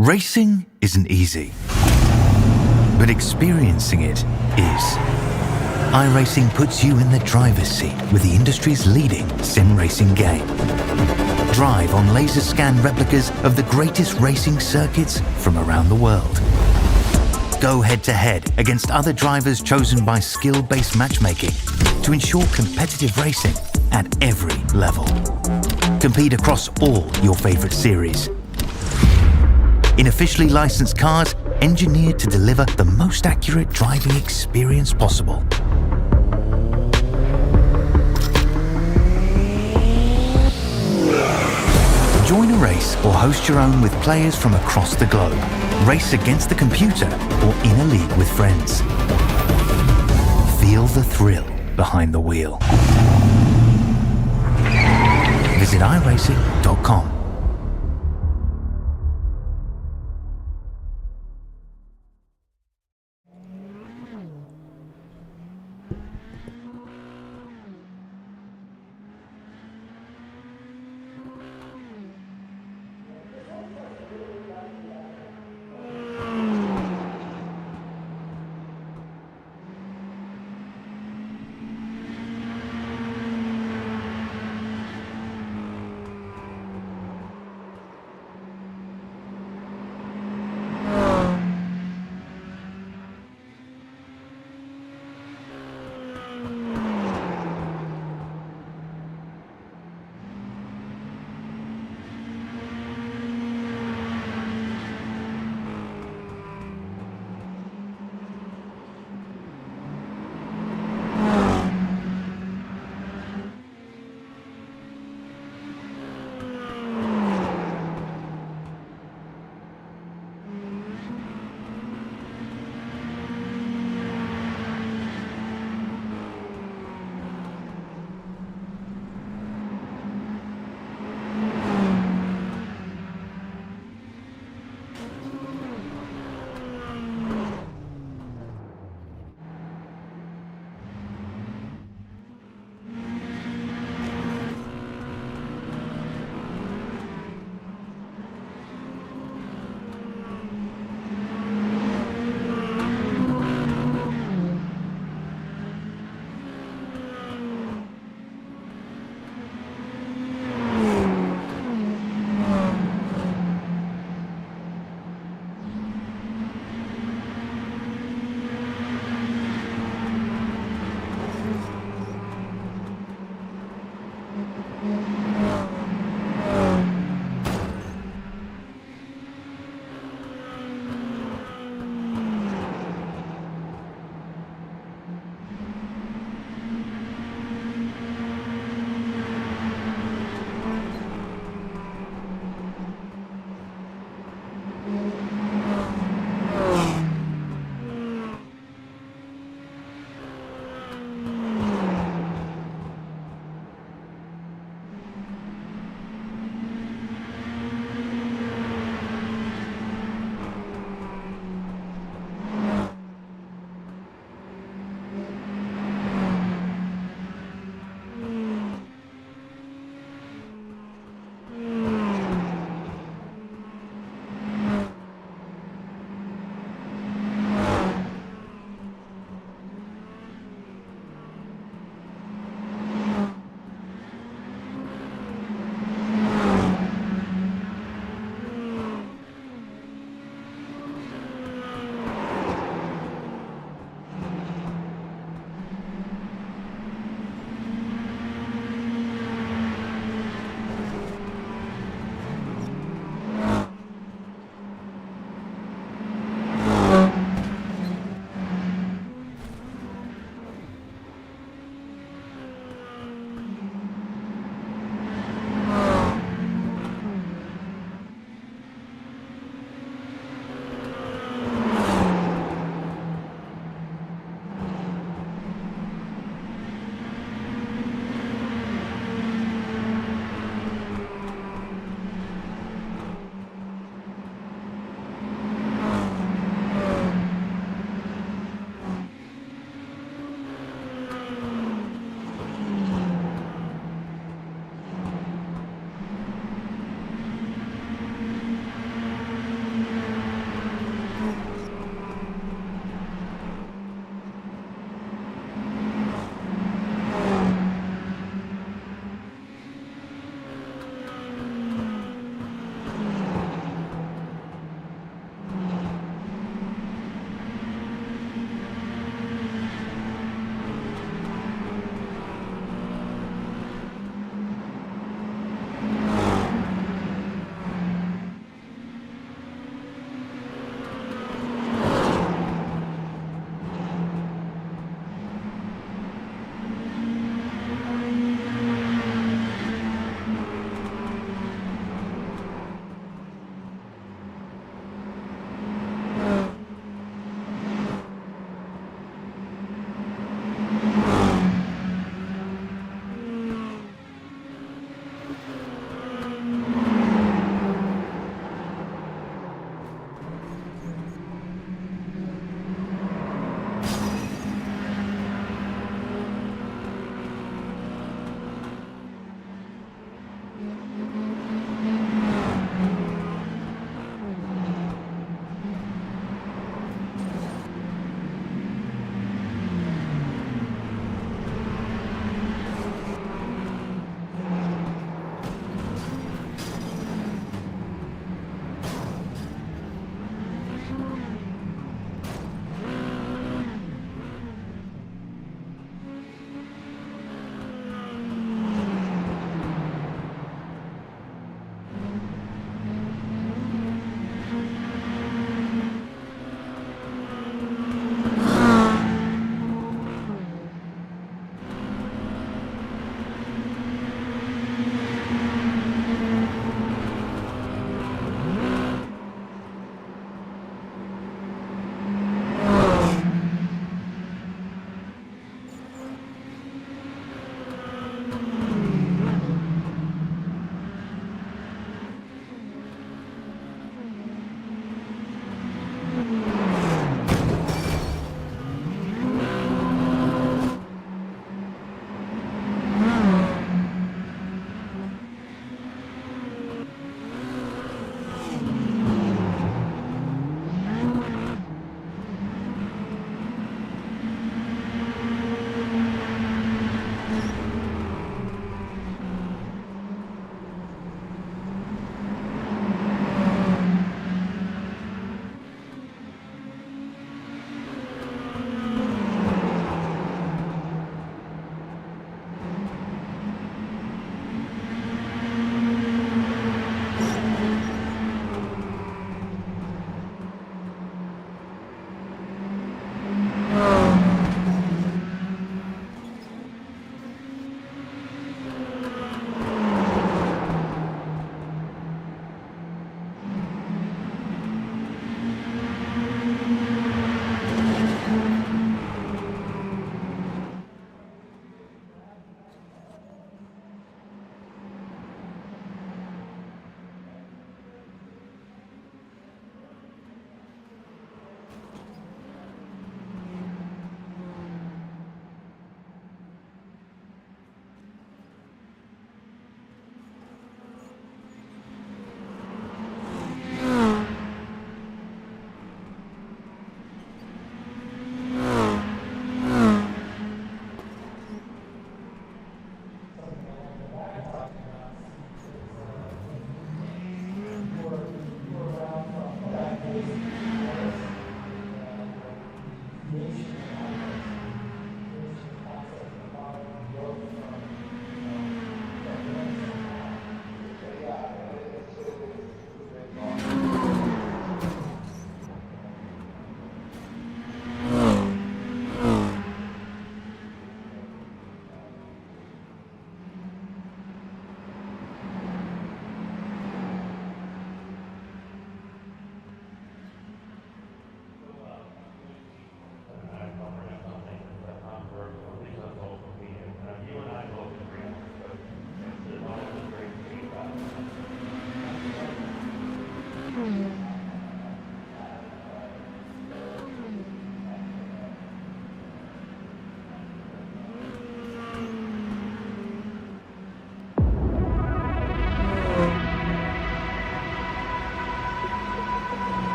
Racing isn't easy, but experiencing it is. Iracing puts you in the driver's seat with the industry's leading sim racing game. drive on laser scan replicas of the greatest racing circuits from around the world. Go head-to-head against other drivers chosen by skill-based matchmaking to ensure competitive racing at every level. Compete across all your favorite series in officially licensed cars engineered to deliver the most accurate driving experience possible. Join a race or host your own with players from across the globe. Race against the computer or in a league with friends. Feel the thrill behind the wheel. Visit iracing.com.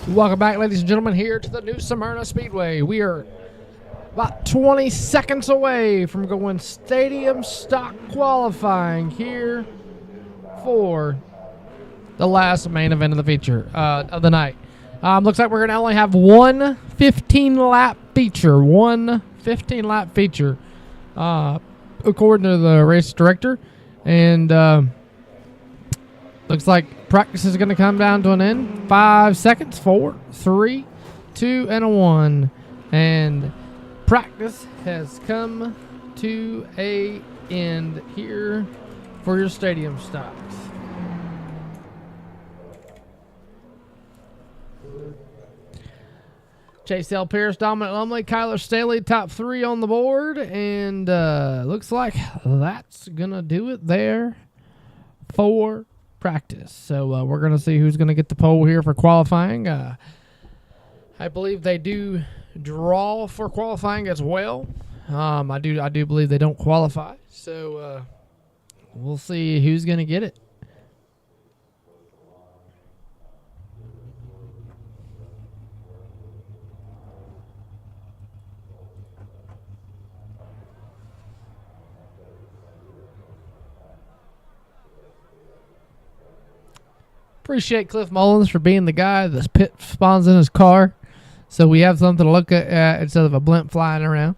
Welcome back, ladies and gentlemen, here to the New Smyrna Speedway. We are about 20 seconds away from going stadium stock qualifying here for the last main event of the feature of the night. Looks like we're going to only have one 15-lap feature. According to the race director. And looks like practice is going to come down to an end. 5 seconds. 4, 3, 2, and a 1. And practice has come to a end here for your stadium stocks. Chase L. Pierce, Dominic Lumley, Kyler Staley, top 3 on the board. And looks like that's going to do it there for practice. So we're going to see who's going to get the pole here for qualifying. I believe they do draw for qualifying as well. I do believe they don't qualify. So we'll see who's going to get it. Appreciate Cliff Mullins for being the guy that pit spawns in his car, so we have something to look at instead of a blimp flying around.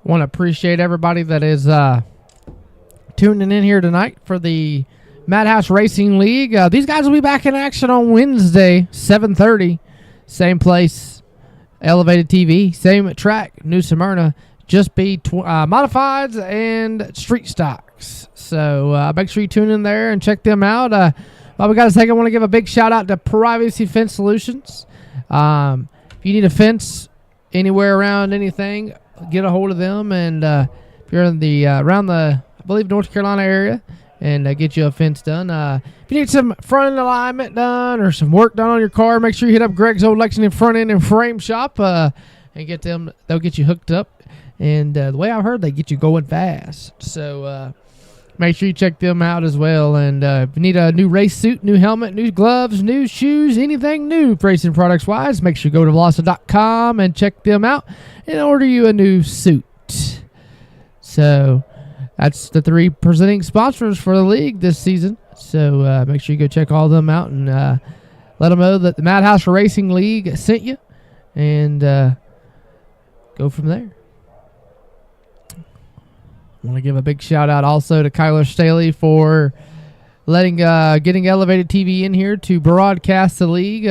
Want to appreciate everybody that is tuning in here tonight for the Madhouse Racing League. These guys will be back in action on Wednesday, 7:30. Same place, Elevated TV, same track, New Smyrna. Just be modifieds and street stocks. So make sure you tune in there and check them out. While we got a second, I want to give a big shout out to Privacy Fence Solutions. If you need a fence anywhere around anything, get a hold of them, and if you're in the around the, I believe, North Carolina area, and get you a fence done. If you need some front end alignment done or some work done on your car, make sure you hit up Greg's Old Lexington Front End and Frame Shop and get them. They'll get you hooked up, and the way I've heard, they get you going fast. So make sure you check them out as well. And if you need a new race suit, new helmet, new gloves, new shoes, anything new racing products wise, make sure you go to Velocity.com and check them out and order you a new suit. So that's the 3 presenting sponsors for the league this season. So make sure you go check all of them out and let them know that the Madhouse Racing League sent you, and go from there. I want to give a big shout out also to Kyler Staley for getting Elevated TV in here to broadcast the league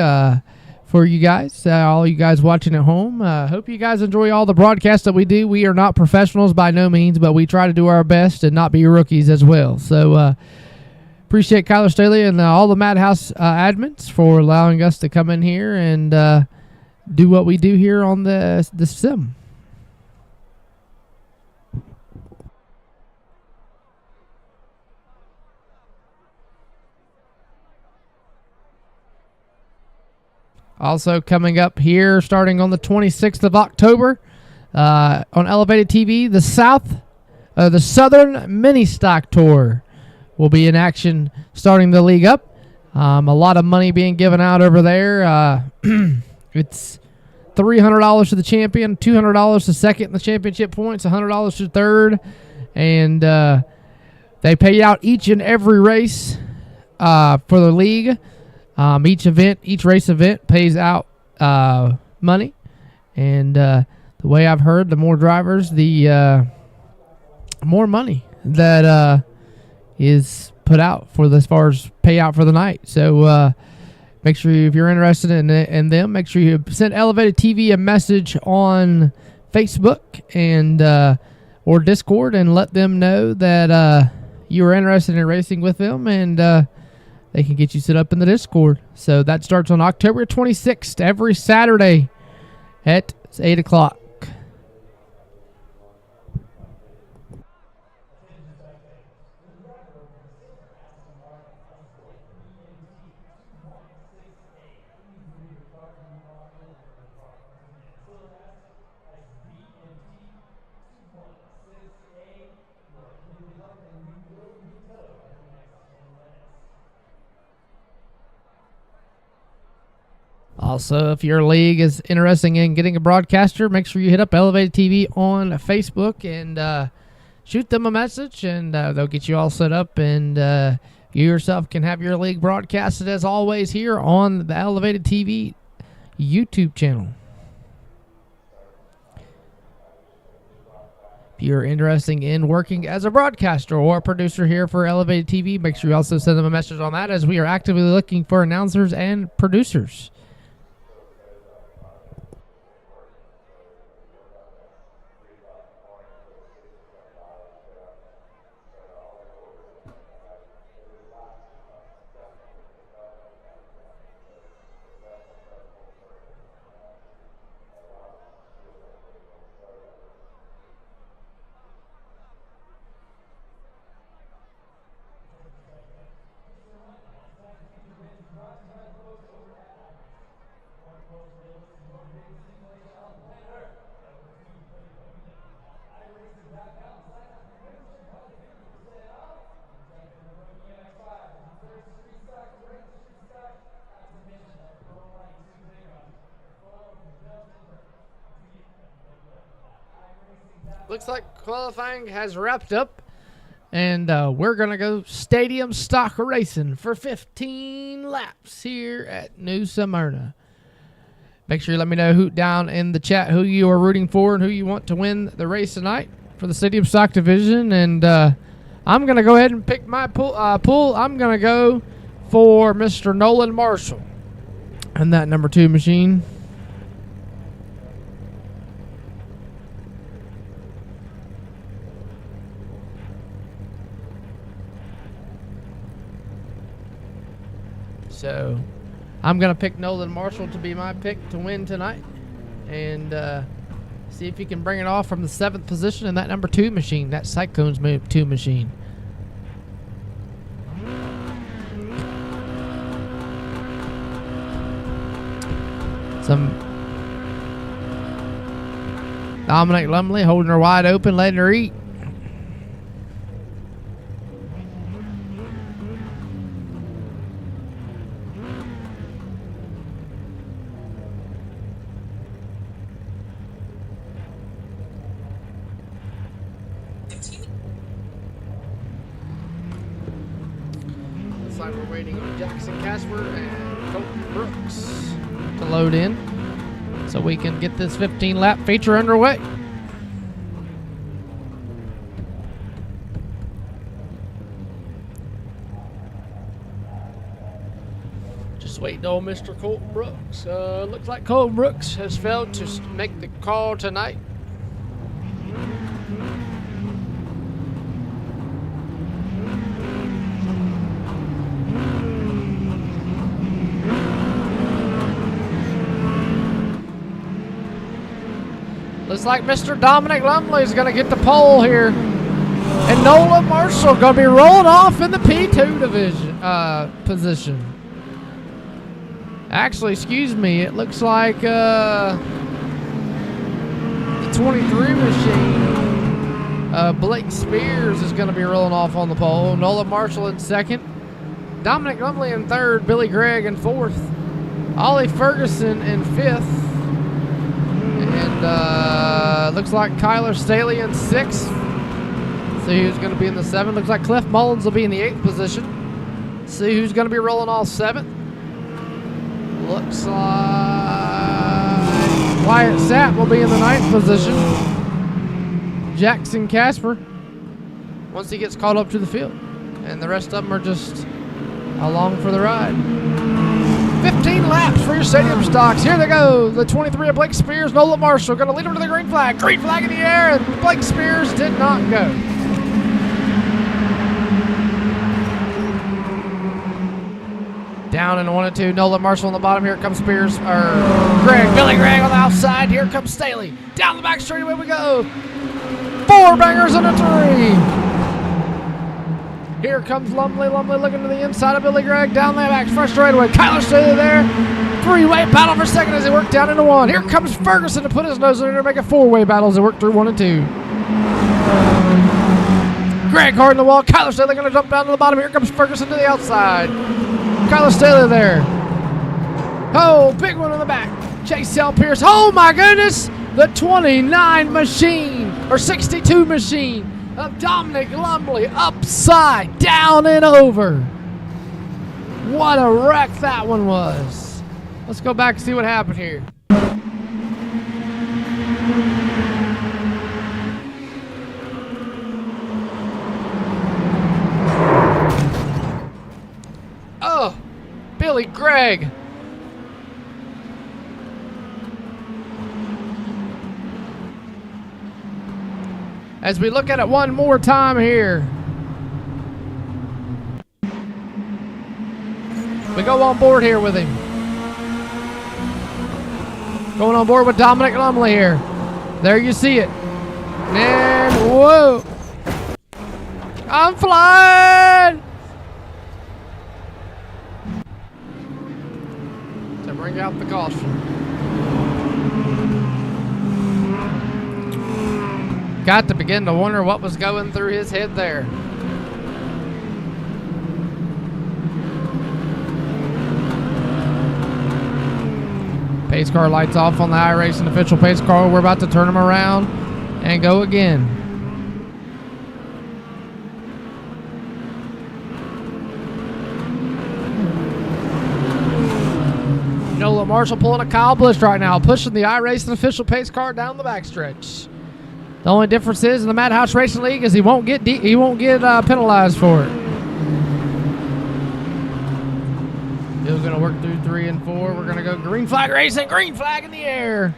for you guys, all you guys watching at home. Hope you guys enjoy all the broadcasts that we do. We are not professionals by no means, but we try to do our best and not be rookies as well. So appreciate Kyler Staley and all the Madhouse admins for allowing us to come in here and do what we do here on the sim. Also coming up here, starting on the 26th of October, on Elevated TV, the Southern Mini Stock Tour will be in action, starting the league up. A lot of money being given out over there. It's $300 to the champion, $200 to second in the championship points, $100 to third, and they pay out each and every race for the league. Each race event pays out money, and the the way I've heard, the more drivers, the more money that is put out for as far as payout for the night. So make sure if you're interested in them, make sure you send Elevated TV a message on Facebook and or Discord and let them know that you are interested in racing with them, and they can get you set up in the Discord. So that starts on October 26th every Saturday at 8 o'clock. Also, if your league is interested in getting a broadcaster, make sure you hit up Elevated TV on Facebook and shoot them a message, and they'll get you all set up, and you yourself can have your league broadcasted as always here on the Elevated TV YouTube channel. If you're interested in working as a broadcaster or a producer here for Elevated TV, make sure you also send them a message on that, as we are actively looking for announcers and producers. Looks like qualifying has wrapped up, and we're going to go stadium stock racing for 15 laps here at New Smyrna. Make sure you let me know who down in the chat who you are rooting for and who you want to win the race tonight for the stadium stock division. And I'm going to go ahead and pick my pool. I'm going to go for Mr. Nolan Marshall and that number 2 machine. So I'm going to pick Nolan Marshall to be my pick to win tonight, and see if he can bring it off from the 7th position in that number 2 machine, that Cyclones 2 machine. Some Dominic Lumley holding her wide open, letting her eat. We're waiting on Jackson Casper and Colton Brooks to load in so we can get this 15-lap feature underway. Just waiting on Mr. Colton Brooks. Looks like Colton Brooks has failed to make the call tonight. Looks like Mr. Dominic Lumley is going to get the pole here. And Nolan Marshall going to be rolling off in the P2 division position. Actually, excuse me, it looks like the 23 machine, Blake Spears is going to be rolling off on the pole. Nolan Marshall in 2nd. Dominic Lumley in 3rd. Billy Gregg in 4th. Ollie Ferguson in 5th. And looks like Kyler Staley in 6th. See who's going to be in the 7th. Looks like Cliff Mullins will be in the 8th position. See who's going to be rolling off 7th. Looks like Wyatt Sapp will be in the 9th position. Jackson Casper, once he gets caught up to the field. And the rest of them are just along for the ride. 15 laps for your stadium stocks. Here they go. The 23 of Blake Spears, Nolan Marshall going to lead him to the green flag. Green flag in the air, and Blake Spears did not go. Down in 1 and 2. Nolan Marshall on the bottom. Here comes Spears. Billy Gregg on the outside. Here comes Staley. Down the back straightaway we go. 4 bangers and a 3. Here comes Lumley. Lumley looking to the inside of Billy Gregg. Down the back front straightaway. Kyler Staley there. 3-way battle for second as they work down into 1. Here comes Ferguson to put his nose in there to make a 4-way battle as they work through 1 and 2. Greg hard in the wall. Kyler Staley going to jump down to the bottom. Here comes Ferguson to the outside. Kyler Staley there. Oh, big one in the back. Chase L. Pierce. Oh, my goodness. The 29 machine, or 62 machine of Dominic Lumley upside down and over. What a wreck that one was. Let's go back and see what happened here. Oh, Billy Gregg. As we look at it one more time here. We go on board here with him. Going on board with Dominic Lumley here. There you see it. And whoa. I'm flying. To bring out the caution. Got to begin to wonder what was going through his head there. Pace car lights off on the iRacing official pace car. We're about to turn them around and go again. Nolan Marshall pulling a Kyle Busch right now, pushing the iRacing official pace car down the backstretch. The only difference is in the Madhouse Racing League is he won't get penalized for it. Still going to work through 3 and 4. We're going to go green flag racing. Green flag in the air.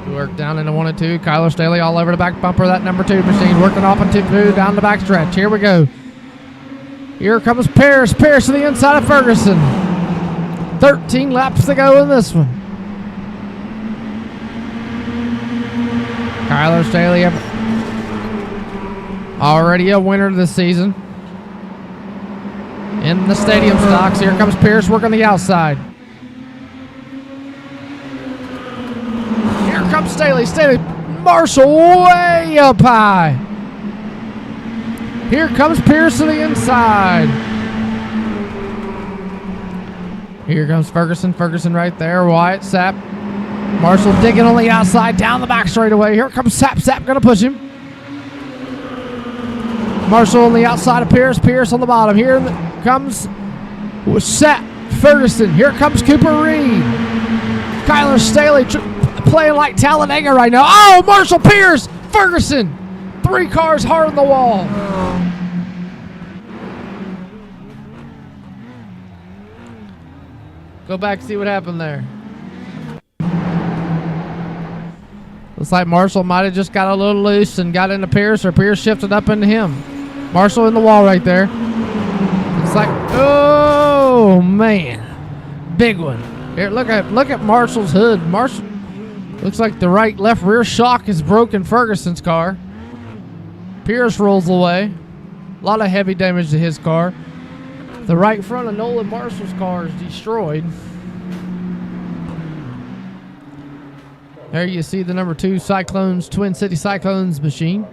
We work down into 1 and 2. Kyler Staley all over the back bumper of that number 2 machine. Working off into 2 down the back stretch. Here we go. Here comes Pierce. Pierce to the inside of Ferguson. 13 laps to go in this one. Kyler Staley already a winner this season. In the stadium stocks. Here comes Pierce working the outside. Here comes Staley. Staley. Marshall way up high. Here comes Pierce to the inside. Here comes Ferguson. Ferguson right there. Wyatt Sapp. Marshall digging on the outside. Down the back straightaway. Here comes Sapp. Sapp going to push him. Marshall on the outside of Pierce. Pierce on the bottom. Here comes Sapp. Ferguson. Here comes Cooper Reed. Kyler Staley playing like Talladega right now. Oh, Marshall, Pierce, Ferguson. 3 cars hard on the wall. Go back and see what happened there. Looks like Marshall might have just got a little loose and got into Pierce, or Pierce shifted up into him. Marshall in the wall right there. It's like, oh man, big one. Here, look at Marshall's hood. Marshall looks like the left rear shock is broken. Ferguson's car. Pierce rolls away. A lot of heavy damage to his car. The right front of Nolan Marshall's car is destroyed. There you see the number 2 Cyclones, Twin City Cyclones machine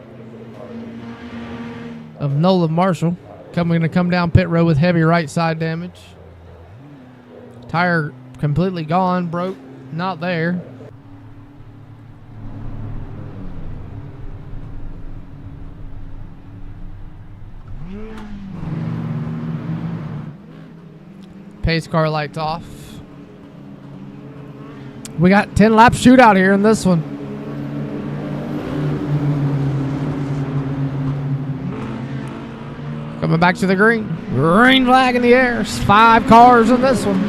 of Nolan Marshall. Going to come down pit road with heavy right side damage. Tire completely gone, broke, not there. pace car lights off. We got 10 lap shootout here in this one. Coming back to the green. Green flag in the air. There's 5 cars in this one.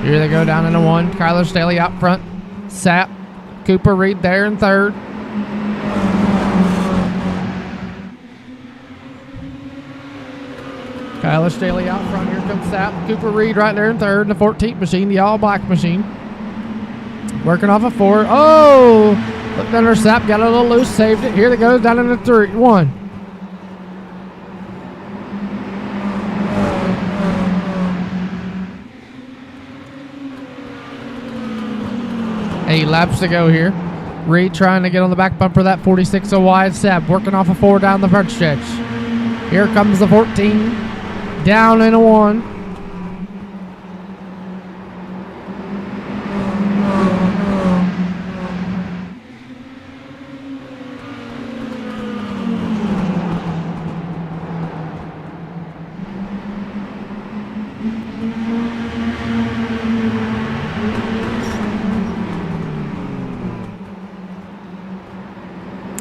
Here they go down into 1. Kyler Staley out front. Sapp. Cooper Reed there in 3rd. Kyler Staley out front. Here comes Sapp. Cooper Reed right there in 3rd. The 14th machine, the all-black machine. Working off a 4. Oh! Looked under Sapp. Got a little loose. Saved it. Here they go. Down into 3. 1. 8 laps to go here. Reed trying to get on the back bumper of that 46 wide. Sapp working off a 4 down the front stretch. Here comes the 14. Down in a 1.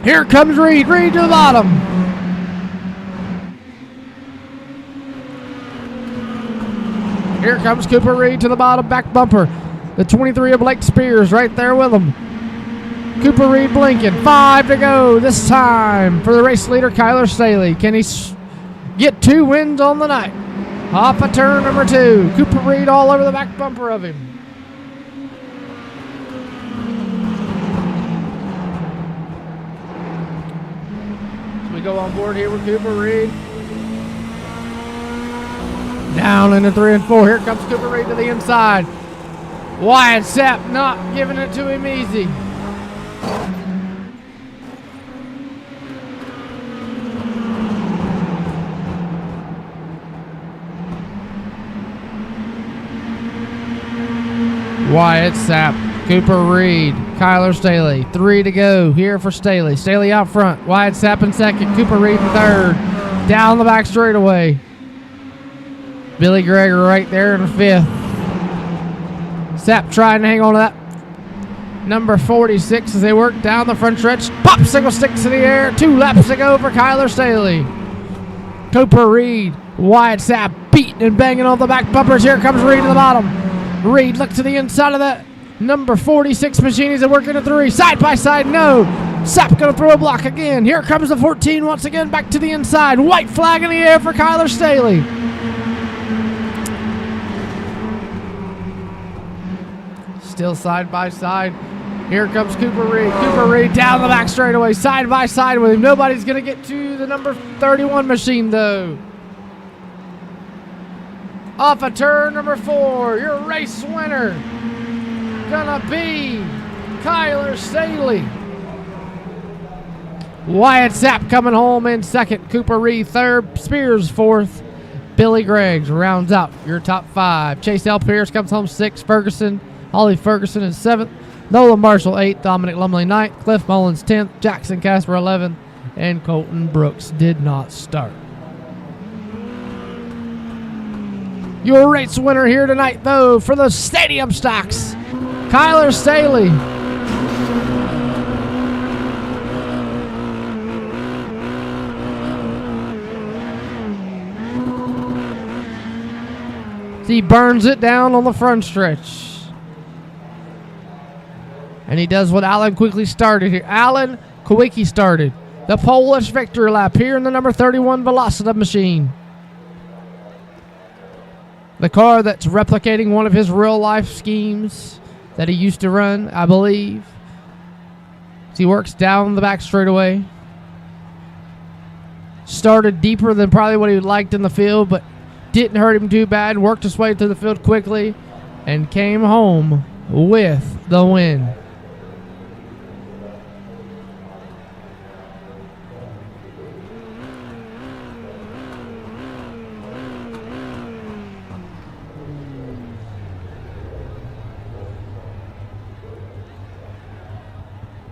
Here comes Reed. Reed to the bottom. Here comes Cooper Reed to the bottom back bumper. The 23 of Blake Spears right there with him. Cooper Reed blinking. 5 to go this time for the race leader, Kyler Staley. Can he get 2 wins on the night? Off of turn number 2. Cooper Reed all over the back bumper of him. We go on board here with Cooper Reed. Down into 3 and 4. Here comes Cooper Reed to the inside. Wyatt Sapp not giving it to him easy. Wyatt Sapp. Cooper Reed, Kyler Staley, 3 to go here for Staley. Staley out front, Wyatt Sapp in 2nd, Cooper Reed in 3rd. Down the back straightaway. Billy Greger right there in 5th. Sapp trying to hang on to that number 46 as they work down the front stretch. Popsicle sticks in the air, 2 laps to go for Kyler Staley. Cooper Reed, Wyatt Sapp beating and banging on the back bumpers. Here comes Reed to the bottom. Reed look to the inside of that number 46 machine. He's working a 3. Side by side, no. Sapp going to throw a block again. Here comes the 14 once again back to the inside. White flag in the air for Kyler Staley. Still side by side. Here comes Cooper Reed. Cooper Reed down the back straightaway, side by side with him. Nobody's going to get to the number 31 machine, though. Off of turn number 4, your race winner gonna be Kyler Staley. Wyatt Sapp coming home in 2nd. Cooper Reed 3rd. Spears 4th. Billy Greggs rounds out your top 5. Chase L. Pierce comes home 6th. Ferguson, Ollie Ferguson in 7th. Nolan Marshall 8th. Dominic Lumley 9th. Cliff Mullins 10th. Jackson Casper 11th. And Colton Brooks did not start. Your race winner here tonight, though, for the stadium stocks, Kyler Staley. He burns it down on the front stretch. And he does what Alan quickly started here. Alan Kowicki started the Polish victory lap here in the number 31 Velocity machine. The car that's replicating one of his real-life schemes that he used to run, I believe. As he works down the back straightaway. Started deeper than probably what he liked in the field, but didn't hurt him too bad. Worked his way through the field quickly and came home with the win.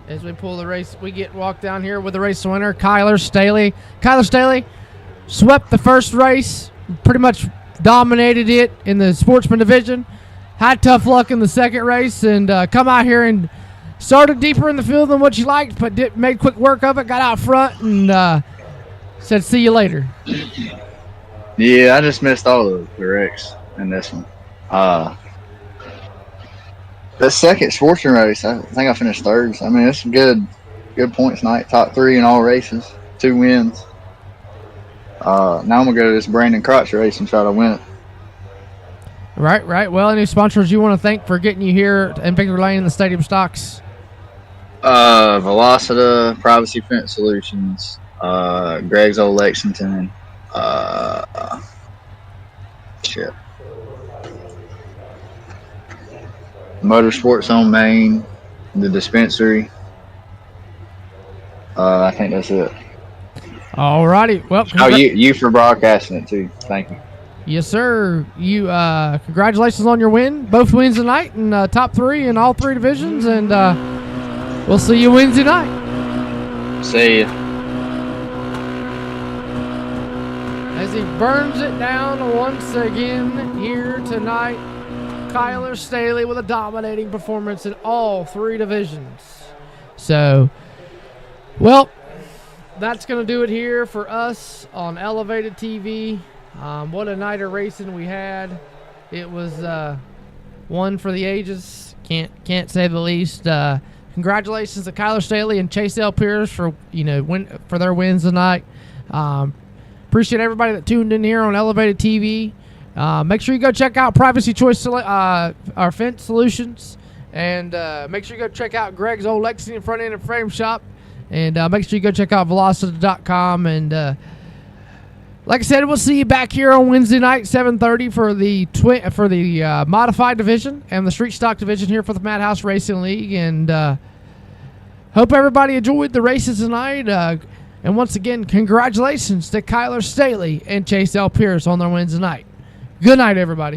As we pull the race, we get walked down here with the race winner, Kyler Staley. Kyler Staley swept the first race pretty much dominated it in the Sportsman division. Had tough luck in the second race and come out here and started deeper in the field than what you liked, but made quick work of it, got out front, and said, see you later. Yeah, I just missed all the wrecks in this one. The second Sportsman race, I think I finished third. I mean, it's a good points night. Top 3 in all races, 2 wins. Now I'm going to go to this Brandon Crotch race and try to win it. Right. Well, any sponsors you want to thank for getting you here in Victory Lane in the Stadium Stocks? Velocita, Privacy Fence Solutions, Greg's Old Lexington, Motorsports on Main, the dispensary. I think that's it. All righty. Well, you for broadcasting it too. Thank you. Yes, sir. You congratulations on your win. Both wins tonight and top 3 in all 3 divisions, and we'll see you Wednesday night. See ya. As he burns it down once again here tonight, Kyler Staley with a dominating performance in all 3 divisions. So, well, that's going to do it here for us on Elevated TV. What a night of racing we had. It was one for the ages. Can't say the least. Congratulations to Kyler Staley and Chase L. Pierce for for their wins tonight. Appreciate everybody that tuned in here on Elevated TV. Make sure you go check out Privacy Choice our Fence Solutions, and make sure you go check out Greg's Old Lexington Front End and Frame Shop, and make sure you go check out Velocity.com. And like I said, we'll see you back here on Wednesday night, 7:30 for the modified division and the street stock division here for the Madhouse Racing League. And hope everybody enjoyed the races tonight. And once again, congratulations to Kyler Staley and Chase L. Pierce on their wins tonight. Good night, everybody.